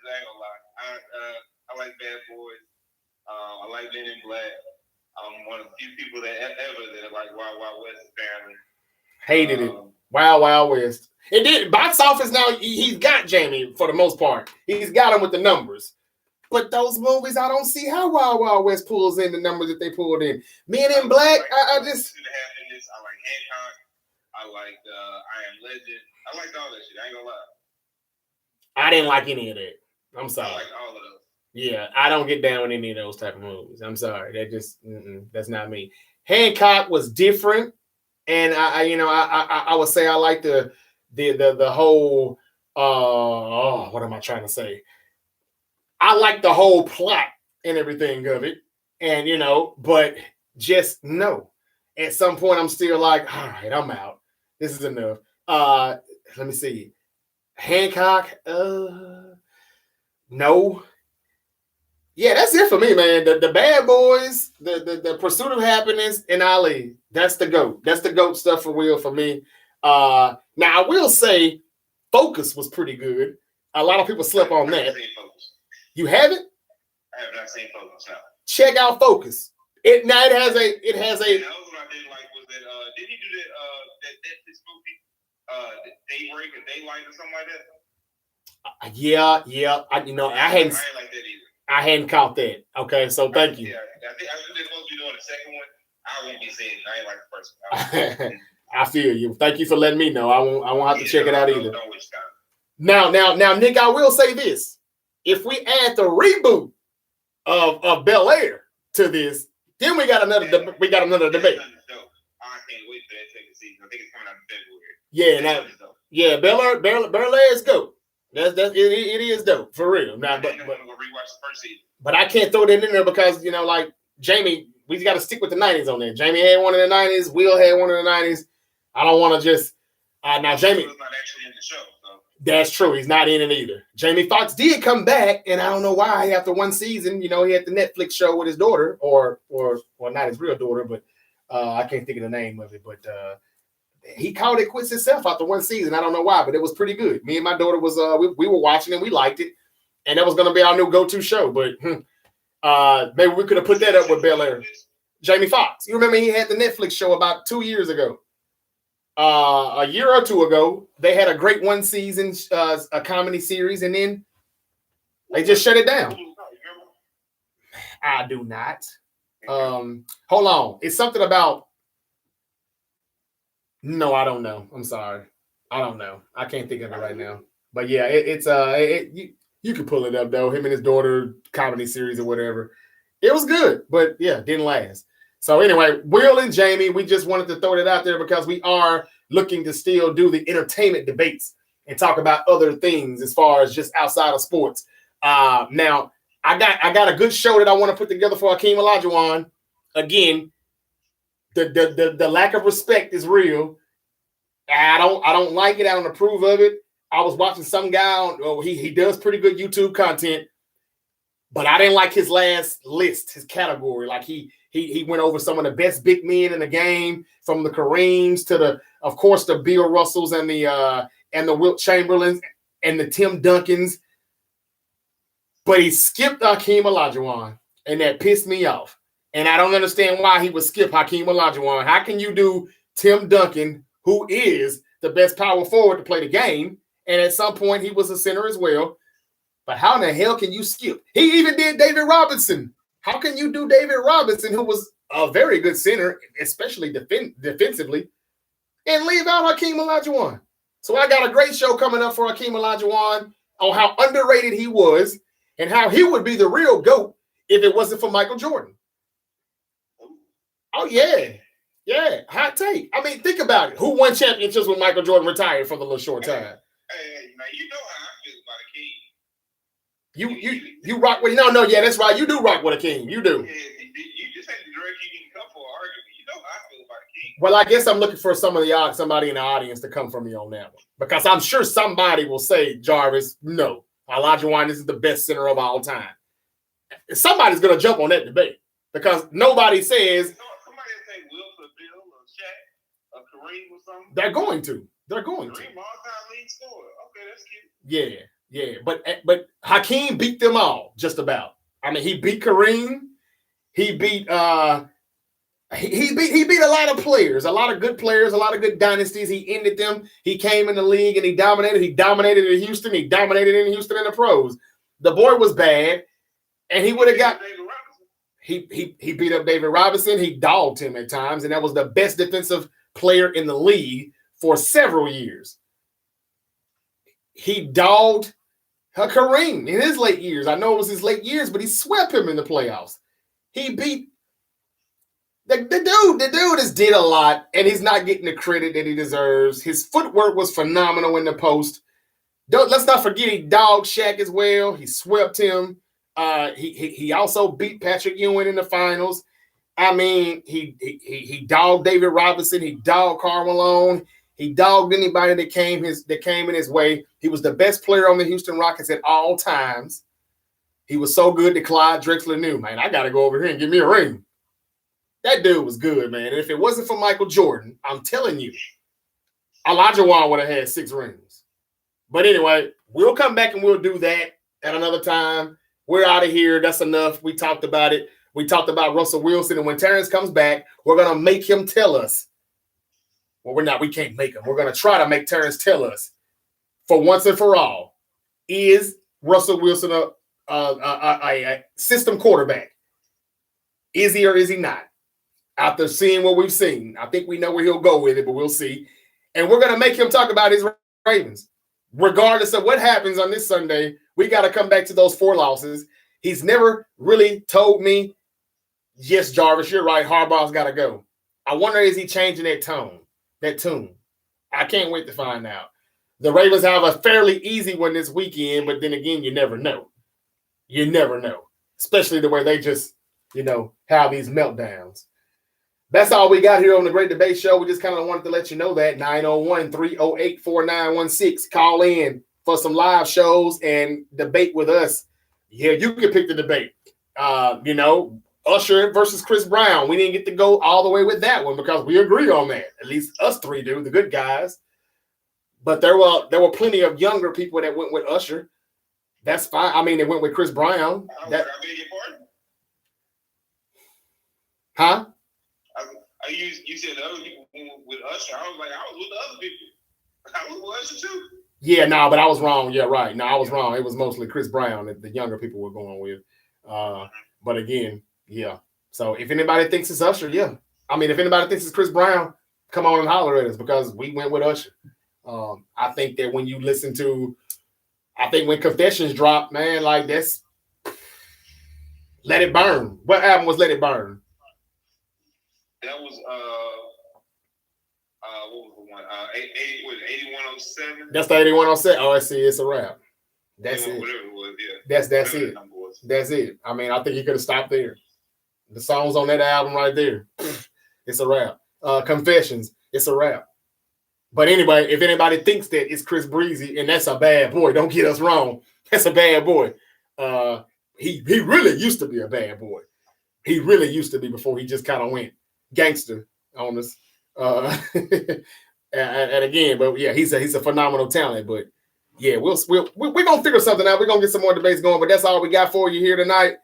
I ain't gonna lie. I like Bad Boys. I like Men in Black. I'm one of the few people that like Wild Wild West apparently. Hated it. Wild Wild West. It did box office now. He's got Jamie for the most part. He's got him with the numbers. But those movies, I don't see how Wild Wild West pulls in the numbers that they pulled in. Men in Black, I just. I like Hancock. I I liked I Am Legend. I liked all that shit. I ain't gonna lie. I didn't like any of that. I'm sorry. I liked all of those. Yeah, I don't get down with any of those type of movies. I'm sorry. That just that's not me. Hancock was different, and I would say I like the whole what am I trying to say? I like the whole plot and everything of it, and but just no. At some point, I'm still like, all right, I'm out. This is enough. Let me see. Hancock, no. Yeah, that's it for me, man. The Bad Boys, the Pursuit of Happiness, and Ali. That's the GOAT. That's the GOAT stuff for real for me. Now I will say, Focus was pretty good. A lot of people slept on that. You haven't? I have not seen Focus. No. Check out Focus. It has a. And the other one I didn't like was that. Did he do that Netflix movie? Daybreak or Daylight or something like that? Yeah. I hadn't. I ain't like that either. I hadn't caught that. Okay, so thank you. Yeah, I think they're supposed to be doing the second one. I won't be seeing it. I ain't like the first one. I feel you. Thank you for letting me know. I won't have to check it out either. Don't waste time. Now, Nick, I will say this: if we add the reboot of Bel Air to this, then we got another debate. I can't wait for that second season. I think it's coming out in February. Yeah, Bel Air is dope. It is dope for real. Now, but rewatch the first season. But I can't throw that in there because like Jamie, we got to stick with the 90s on there. Jamie had one in the 90s. Will had one in the 90s. I don't want to just now Jamie. He's not actually in the show. So. That's true. He's not in it either. Jamie Foxx did come back, and I don't know why. After one season, he had the Netflix show with his daughter, or not his real daughter, but I can't think of the name of it. But he called it quits himself after one season. I don't know why, but it was pretty good. Me and my daughter was we were watching and we liked it, and that was going to be our new go-to show. But maybe we could have put that up with Bel Air. Jamie Foxx. You remember he had the Netflix show about 2 years ago. A year or two ago, they had a great one season a comedy series, and then they just shut it down. I do not. Hold on. It's something about. No, I don't know. I'm sorry. I don't know. I can't think of it right now. But yeah, you can pull it up though. Him and his daughter comedy series or whatever. It was good, but yeah, didn't last. So anyway, Will and Jamie, we just wanted to throw that out there because we are looking to still do the entertainment debates and talk about other things as far as just outside of sports. Now I got a good show that I want to put together for Hakeem Olajuwon. Again, the lack of respect is real. I don't like it. I don't approve of it. I was watching some guy he does pretty good YouTube content, but I didn't like his last list, his category. Like he went over some of the best big men in the game, from the Kareems to of course the Bill Russells and the Wilt Chamberlains and the Tim Duncans. But he skipped Hakeem Olajuwon, and that pissed me off. And I don't understand why he would skip Hakeem Olajuwon. How can you do Tim Duncan, who is the best power forward to play the game, and at some point he was a center as well? But how in the hell can you skip? He even did David Robinson. How can you do David Robinson, who was a very good center, especially defensively, and leave out Hakeem Olajuwon? So I got a great show coming up for Hakeem Olajuwon on how underrated he was and how he would be the real GOAT if it wasn't for Michael Jordan. Oh, yeah. Yeah, hot take. I mean, think about it. Who won championships when Michael Jordan retired for the little short time? Hey, now you know how I feel about Hakeem. You rock with no, yeah, that's right. You do rock with Hakeem. You do. Yeah, you just had the direction you can come for an argument. You know how I feel about Hakeem. Well, I guess I'm looking for somebody in the audience to come from me on that one. Because I'm sure somebody will say, Jarvis, no, Olajuwon is the best center of all time. Somebody's going to jump on that debate because nobody says. Kareem or something? They're going to. Kareem, all-time lead scorer. Okay, that's cute. Yeah. But Hakeem beat them all, just about. I mean, he beat Kareem. He beat he beat a lot of players, a lot of good players, a lot of good dynasties. He ended them. He came in the league and he dominated. He dominated in Houston. He dominated in Houston in the pros. The boy was bad, and he would have got. He beat up David Robinson. He dogged him at times, and that was the best defensive player in the league for several years. He dogged Kareem in his late years. I know it was his late years, but he swept him in the playoffs. He beat the dude has did a lot, and he's not getting the credit that he deserves. His footwork was phenomenal in the post. Let's not forget he dogged Shaq as well. He swept him. He also beat Patrick Ewing in the finals. I mean, he dogged David Robinson. He dogged Karl Malone. He dogged anybody that came in his way. He was the best player on the Houston Rockets at all times. He was so good that Clyde Drexler knew, man, I got to go over here and give me a ring. That dude was good, man. And if it wasn't for Michael Jordan, I'm telling you, Olajuwon would have had 6 rings. But anyway, we'll come back and we'll do that at another time. We're out of here. That's enough. We talked about it. We talked about Russell Wilson. And when Terrence comes back, we're going to make him tell us. Well, we can't make him. We're going to try to make Terrence tell us, for once and for all, is Russell Wilson a system quarterback? Is he or is he not? After seeing what we've seen, I think we know where he'll go with it, but we'll see. And we're going to make him talk about his Ravens. Regardless of what happens on this Sunday, we got to come back to those 4 losses. He's never really told me, yes, Jarvis, you're right, Harbaugh's got to go. I wonder, is he changing that tune? I can't wait to find out. The Ravens have a fairly easy one this weekend, but then again, you never know. You never know, especially the way they just, have these meltdowns. That's all we got here on the Great Debate Show. We just kind of wanted to let you know that. 901-308-4916. Call in for some live shows and debate with us. Yeah, you can pick the debate. Usher versus Chris Brown. We didn't get to go all the way with that one because we agree on that. At least us 3 do, the good guys. But there were plenty of younger people that went with Usher. That's fine. I mean, they went with Chris Brown. I beg your pardon? Huh? You said the other people with Usher. I was with the other people. I was with Usher too. Yeah, but I was wrong. Yeah, right. No, I was wrong. It was mostly Chris Brown that the younger people were going with. But again, yeah. So if anybody thinks it's Usher, yeah. I mean, if anybody thinks it's Chris Brown, come on and holler at us because we went with Usher. I think that when you listen to, when Confessions dropped, man, that's Let It Burn. What album was Let It Burn? That was what was the one? 8107. That's the 8107. Oh, I see. It's a rap. That's it. Whatever it was, yeah. That's it. That's it. I mean, I think you could have stopped there. The songs on that album right there. It's a rap. Confessions. It's a rap. But anyway, if anybody thinks that it's Chris Breezy and that's a bad boy, don't get us wrong. That's a bad boy. He really used to be a bad boy. He really used to be before he just kind of went gangster on us. And again, but yeah, he's a phenomenal talent. But yeah, we're gonna figure something out. We're gonna get some more debates going. But that's all we got for you here tonight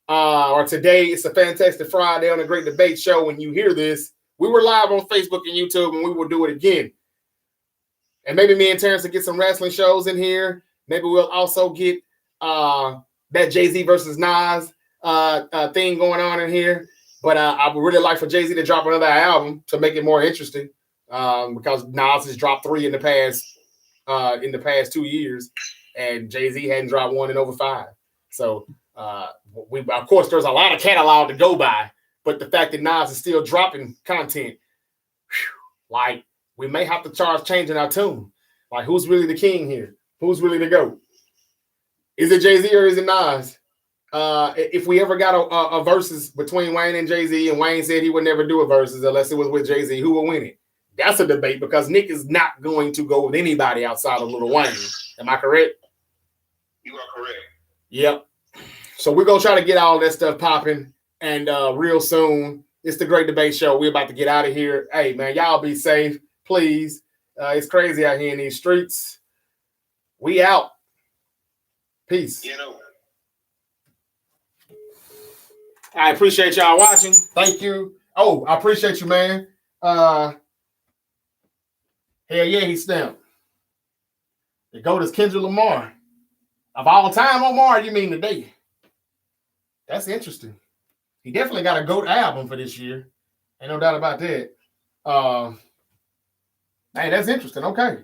or today. It's a fantastic Friday on the Great Debate Show. When you hear this, we were live on Facebook and YouTube, and we will do it again. And maybe me and Terrence will get some wrestling shows in here. Maybe we'll also get that Jay-Z versus Nas thing going on in here. But I would really like for Jay-Z to drop another album to make it more interesting because Nas has dropped 3 in the past 2 years, and Jay-Z hadn't dropped one in over 5. So we of course there's a lot of catalog to go by, but the fact that Nas is still dropping content, we may have to charge changing our tune. Like, who's really the king here? Who's really the GOAT? Is it Jay-Z or is it Nas? If we ever got a versus between Wayne and Jay-Z, and Wayne said he would never do a versus unless it was with Jay-Z, who will win it? That's a debate because Nick is not going to go with anybody outside of Lil Wayne. Am I correct? You are correct. Yep. So we're going to try to get all that stuff popping, and real soon. It's the Great Debate Show. We're about to get out of here. Hey, man, y'all be safe, please. It's crazy out here in these streets. We out. Peace. I appreciate y'all watching. Thank you. Oh, I appreciate you, man. Hell yeah, he stamped. The GOAT is Kendrick Lamar. Of all time, Omar, you mean today? That's interesting. He definitely got a GOAT album for this year. Ain't no doubt about that. Hey, that's interesting. Okay.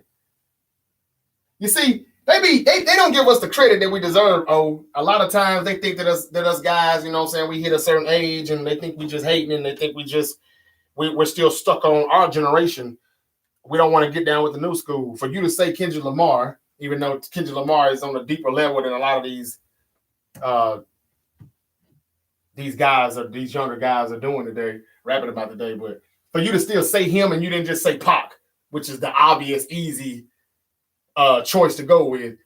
You see, they don't give us the credit that we deserve. Oh, a lot of times they think that us guys, you know what I'm saying, we hit a certain age and they think we just hating and they think we're still stuck on our generation. We don't want to get down with the new school. For you to say Kendrick Lamar, even though Kendrick Lamar is on a deeper level than a lot of these guys or these younger guys are doing today, rapping about today, but for you to still say him and you didn't just say Pac, which is the obvious, easy choice to go with,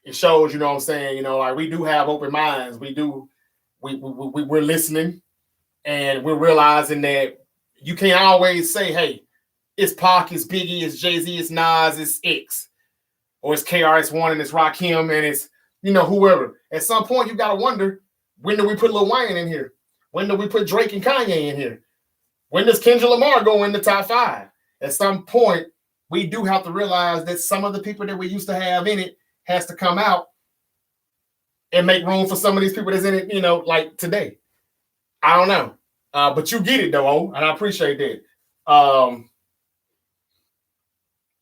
it shows, you know what I'm saying, you know, like we do have open minds. We're listening and we're realizing that you can't always say, hey, it's Pac, it's Biggie, it's Jay-Z, it's Nas, it's X, or it's KRS-One and it's Rakim and it's, you know, whoever. At some point, you got to wonder, when do we put Lil Wayne in here? When do we put Drake and Kanye in here? When does Kendrick Lamar go in the top 5? At some point, we do have to realize that some of the people that we used to have in it has to come out and make room for some of these people that's in it, you know, like today. I don't know. But you get it, though, and I appreciate that.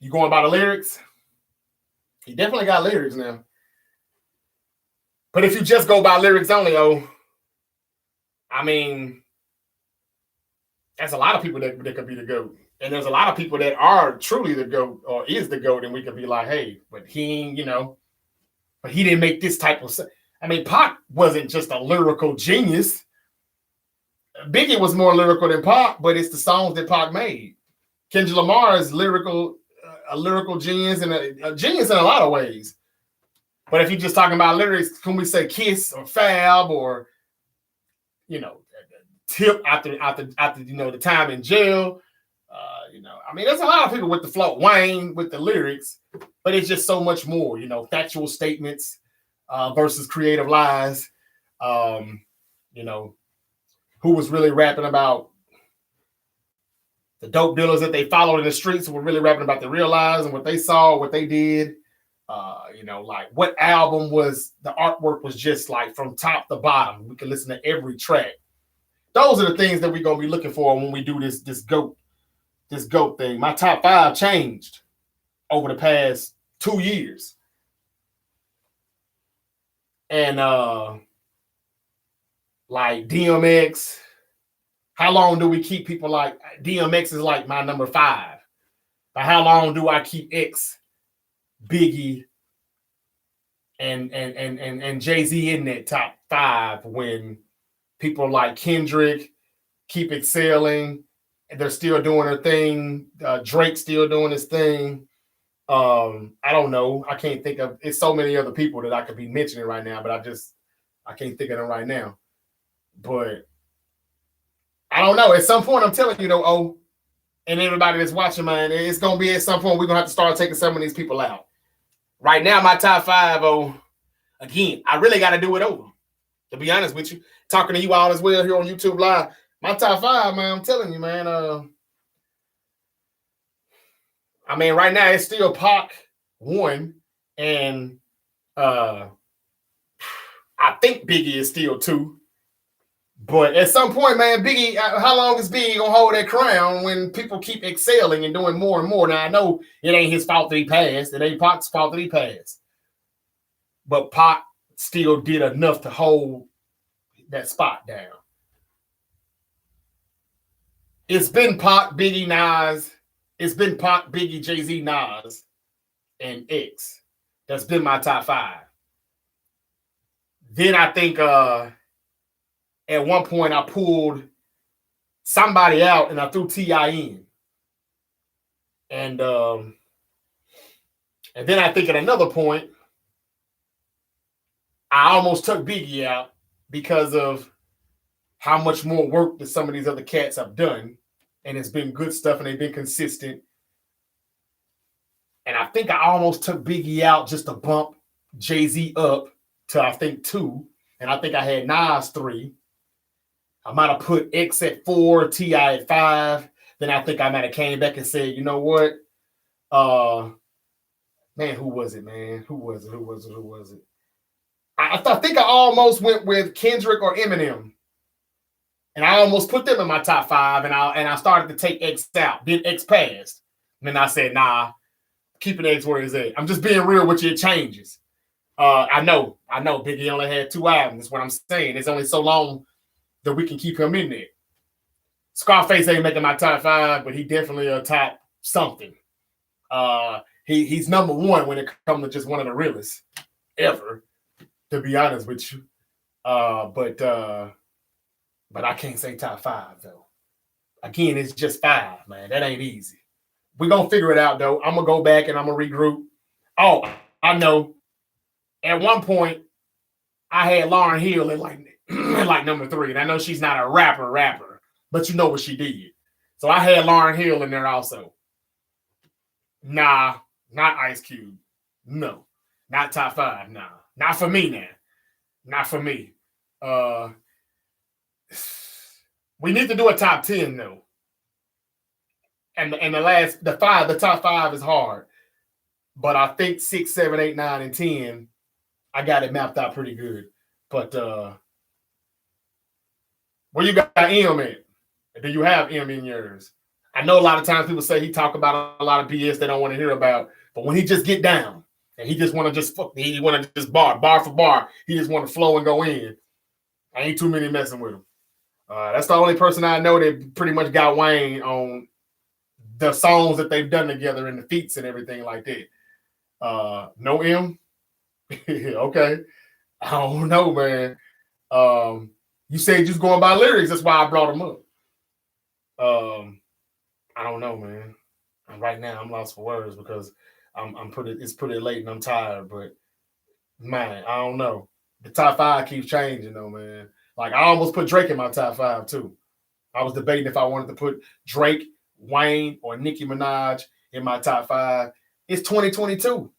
You going by the lyrics? He definitely got lyrics now. But if you just go by lyrics only, I mean, there's a lot of people that could be the GOAT. And there's a lot of people that are truly the GOAT or is the GOAT, and we could be like, hey, but he didn't make this type of stuff. I mean, Pac wasn't just a lyrical genius. Biggie was more lyrical than Pac, but it's the songs that Pac made. Kendrick Lamar is a lyrical genius and a genius in a lot of ways. But if you're just talking about lyrics, can we say Kiss or Fab or, you know, Tip after you know, the time in jail? You know, I mean, there's a lot of people with the flow, Wayne with the lyrics, but it's just so much more, you know, factual statements versus creative lies. You know, who was really rapping about the dope dealers that they followed in the streets, were really rapping about the real lives and what they saw, what they did. You know, like what album was the artwork was just like from top to bottom. We can listen to every track. Those are the things that we're gonna be looking for when we do this GOAT thing. My top 5 changed over the past 2 years. And like DMX, how long do we keep people like DMX is like my number 5? But how long do I keep X, Biggie, and Jay-Z in that top 5 when people like Kendrick keep excelling and they're still doing their thing? Drake still doing his thing. I don't know. I can't think of, it's so many other people that I could be mentioning right now, but I can't think of them right now. But I don't know. At some point, I'm telling you, though, and everybody that's watching, man, it's going to be at some point we're going to have to start taking some of these people out. Right now, my top 5, again, I really got to do it over. To be honest with you, talking to you all as well here on YouTube Live, my top 5, man, I'm telling you, man. I mean, right now it's still Pac 1, and I think Biggie is still 2. But at some point, man, Biggie, how long is Biggie gonna hold that crown when people keep excelling and doing more and more? Now I know it ain't his fault that he passed. It ain't Pac's fault that he passed. But Pac still did enough to hold that spot down. It's been Pac, Biggie, Nas. It's been Pac, Biggie, Jay-Z, Nas, and X. That's been my top 5. Then I think at one point I pulled somebody out and I threw T.I. in. And then I think at another point, I almost took Biggie out because of how much more work that some of these other cats have done. And it's been good stuff and they've been consistent. And I think I almost took Biggie out just to bump Jay-Z up to, I think, 2. And I think I had Nas 3. I might have put X at 4, T.I. at 5. Then I think I might have came back and said, you know what? Man, who was it, man? Who was it? I think I almost went with Kendrick or Eminem. And I almost put them in my top 5, and I started to take X out. Then X passed. then I said, nah, keeping X where it's at. I'm just being real with you. It changes. I know. Biggie only had 2 albums. That's what I'm saying. It's only so long that we can keep him in there. Scarface ain't making my top 5, but he definitely a top something. He's number 1 when it comes to just one of the realest ever, to be honest with you. But I can't say top 5 though. Again, it's just 5, man. That ain't easy. We're gonna figure it out though. I'm gonna go back and I'm gonna regroup. Oh, I know. At one point, I had Lauryn Hill in like number 3. And I know she's not a rapper, but you know what she did. So I had Lauryn Hill in there also. Nah, not Ice Cube. No, not top 5. Nah, not for me now. Not for me. We need to do a top 10 though. And the top 5 is hard. But I think 6, 7, 8, 9, and 10, I got it mapped out pretty good. But where you got M at? Do you have M in yours? I know a lot of times people say he talk about a lot of BS they don't want to hear about, but when he just get down and he just want to just bar for bar, he just want to flow and go in. I ain't too many messing with him. That's the only person I know that pretty much got Wayne on the songs that they've done together and the feats and everything like that. No M? Okay. I don't know, man. You said just going by lyrics. That's why I brought him up. I don't know, man. Right now, I'm lost for words because it's pretty late and I'm tired. But man, I don't know. The top 5 keeps changing, though, man. Like I almost put Drake in my top 5 too. I was debating if I wanted to put Drake, Wayne, or Nicki Minaj in my top 5. It's 2022,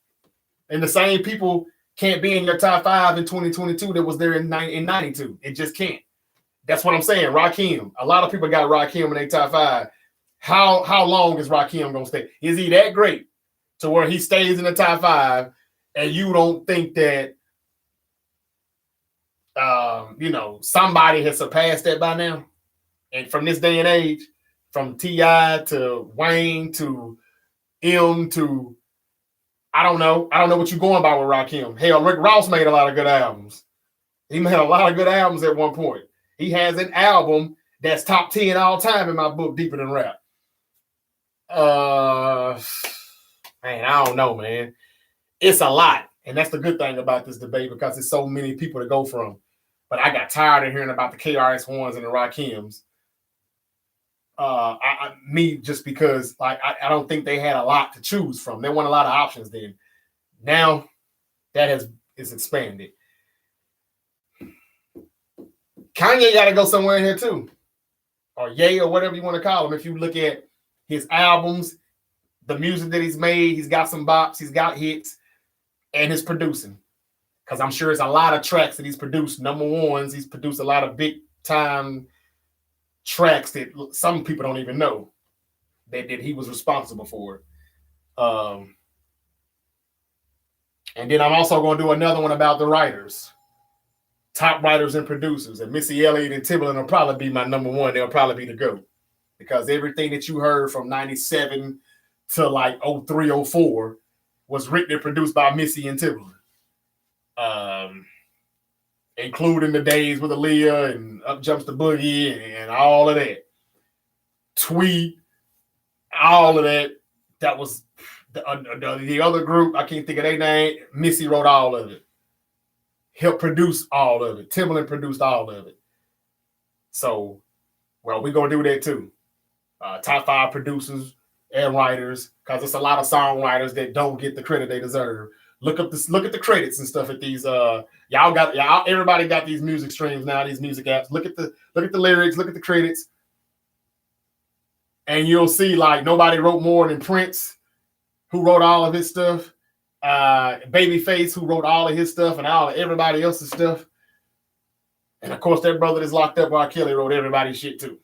and the same people can't be in your top 5 in 2022 that was there in 92. It just can't. That's what I'm saying. Rakim. A lot of people got Rakim in their top 5. How long is Rakim gonna stay? Is he that great to where he stays in the top 5, and you don't think that somebody has surpassed that by now? And from this day and age, from T.I. to Wayne to M to I don't know what you're going by with Rakim. Hell, Rick Ross made a lot of good albums. He made a lot of good albums at one point. He has an album that's top 10 all time in my book, Deeper Than Rap. Man, I don't know, man. It's a lot. And that's the good thing about this debate because there's so many people to go from. But I got tired of hearing about the KRS-Ones and the Rakims. Just because I don't think they had a lot to choose from. There weren't a lot of options then. Now that is expanded. Kanye got to go somewhere in here too, or Ye, or whatever you want to call him. If you look at his albums, the music that he's made, he's got some bops, he's got hits, and his producing. Because I'm sure it's a lot of tracks that he's produced. Number 1s, he's produced a lot of big time tracks that some people don't even know that he was responsible for. And then I'm also going to do another one about the writers, top writers and producers. And Missy Elliott and Timbaland will probably be my number 1. They'll probably be the GOAT because everything that you heard from 97 to like 03, 04 was written and produced by Missy and Timbaland. Including the days with Aaliyah and Up Jumps the Boogie and all of that. Tweet, all of that. That was the other group. I can't think of their name. Missy wrote all of it. Helped produce all of it. Timbaland produced all of it. So, well, we're going to do that too. Top 5 producers and writers, because there's a lot of songwriters that don't get the credit they deserve. Look at the credits and stuff at these. Everybody got these music streams now, these music apps. Look at the lyrics, look at the credits, and you'll see like nobody wrote more than Prince, who wrote all of his stuff. Babyface, who wrote all of his stuff and all of everybody else's stuff. And of course, that brother that's locked up, R. Kelly, wrote everybody's shit too.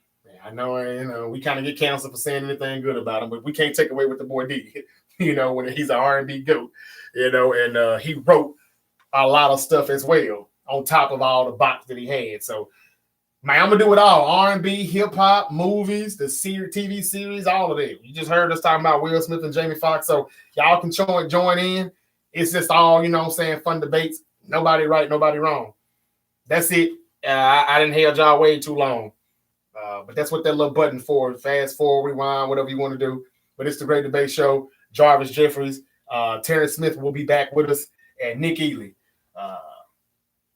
I know, we kind of get canceled for saying anything good about him, but we can't take away what the boy did. When he's an R&B GOAT. And he wrote a lot of stuff as well on top of all the bops that he had. So Man, I'm gonna do it all: R&B, hip hop, movies, the TV series, all of it. You just heard us talking about Will Smith and Jamie Foxx, so y'all can join in. It's just all, you know what I'm saying, fun debates. Nobody right, nobody wrong. That's it. I didn't held y'all way too long, but that's what that little button for: fast forward, rewind, whatever you want to do. But it's the Great Debate Show. Jarvis Jeffries, Terrence Smith will be back with us, and Nick Ely.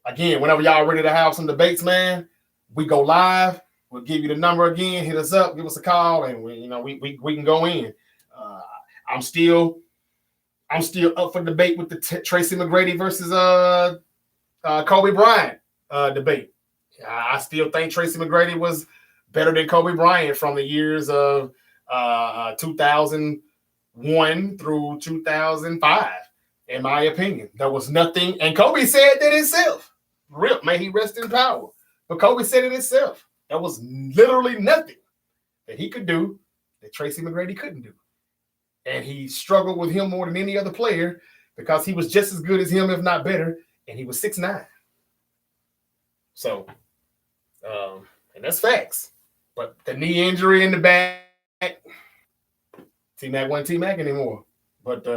Again, whenever y'all ready to have some debates, man, we go live. We'll give you the number again. Hit us up, give us a call, and we can go in. I'm still up for debate with the Tracy McGrady versus Kobe Bryant debate. I still think Tracy McGrady was better than Kobe Bryant from the years of 2001 through 2005, in my opinion. There was nothing, and Kobe said that himself. Rip, may he rest in power. But Kobe said it himself. There was literally nothing that he could do that Tracy McGrady couldn't do. And he struggled with him more than any other player because he was just as good as him, if not better, and he was 6'9". So, and that's facts. But the knee injury in the back, T-Mac wasn't T-Mac anymore. But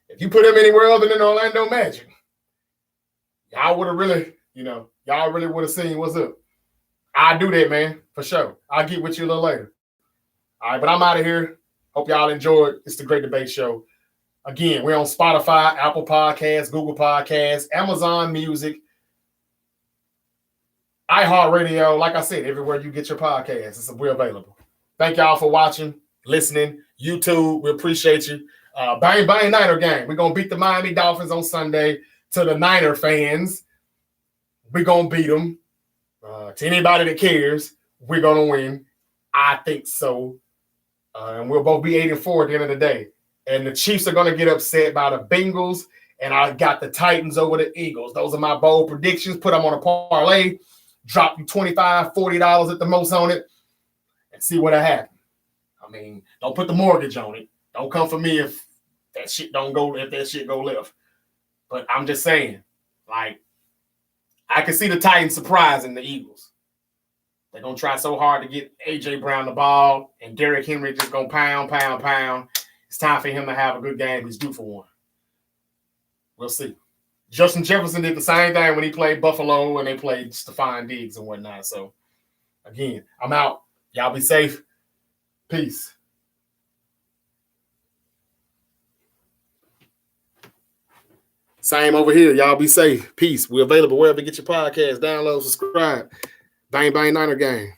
if you put him anywhere other than Orlando Magic, y'all would have really, y'all really would have seen what's up. I'll do that, man, for sure. I'll get with you a little later. All right, but I'm out of here. Hope y'all enjoyed. It's the Great Debate Show. Again, we're on Spotify, Apple Podcasts, Google Podcasts, Amazon Music, iHeartRadio. Like I said, everywhere you get your podcasts, we're available. Thank y'all for watching, listening. YouTube, we appreciate you. Bang, bang, Niner game. We're going to beat the Miami Dolphins on Sunday. To the Niner fans, we're going to beat them. To anybody that cares, we're going to win. I think so. And we'll both be 8-4 at the end of the day. And the Chiefs are going to get upset by the Bengals. And I got the Titans over the Eagles. Those are my bold predictions. Put them on a parlay. Drop you $25, $40 at the most on it. And see what'll happen. I mean, don't put the mortgage on it. Don't come for me if that shit go left. But I'm just saying, like, I can see the Titans surprising the Eagles. They're going to try so hard to get A.J. Brown the ball, and Derrick Henry just going to pound. It's time for him to have a good game. He's due for one. We'll see. Justin Jefferson did the same thing when he played Buffalo and they played Stephon Diggs and whatnot. So, again, I'm out. Y'all be safe. Peace. Same over here. Y'all be safe. Peace. We're available wherever you get your podcast. Download, subscribe. Bang, bang, Niner game.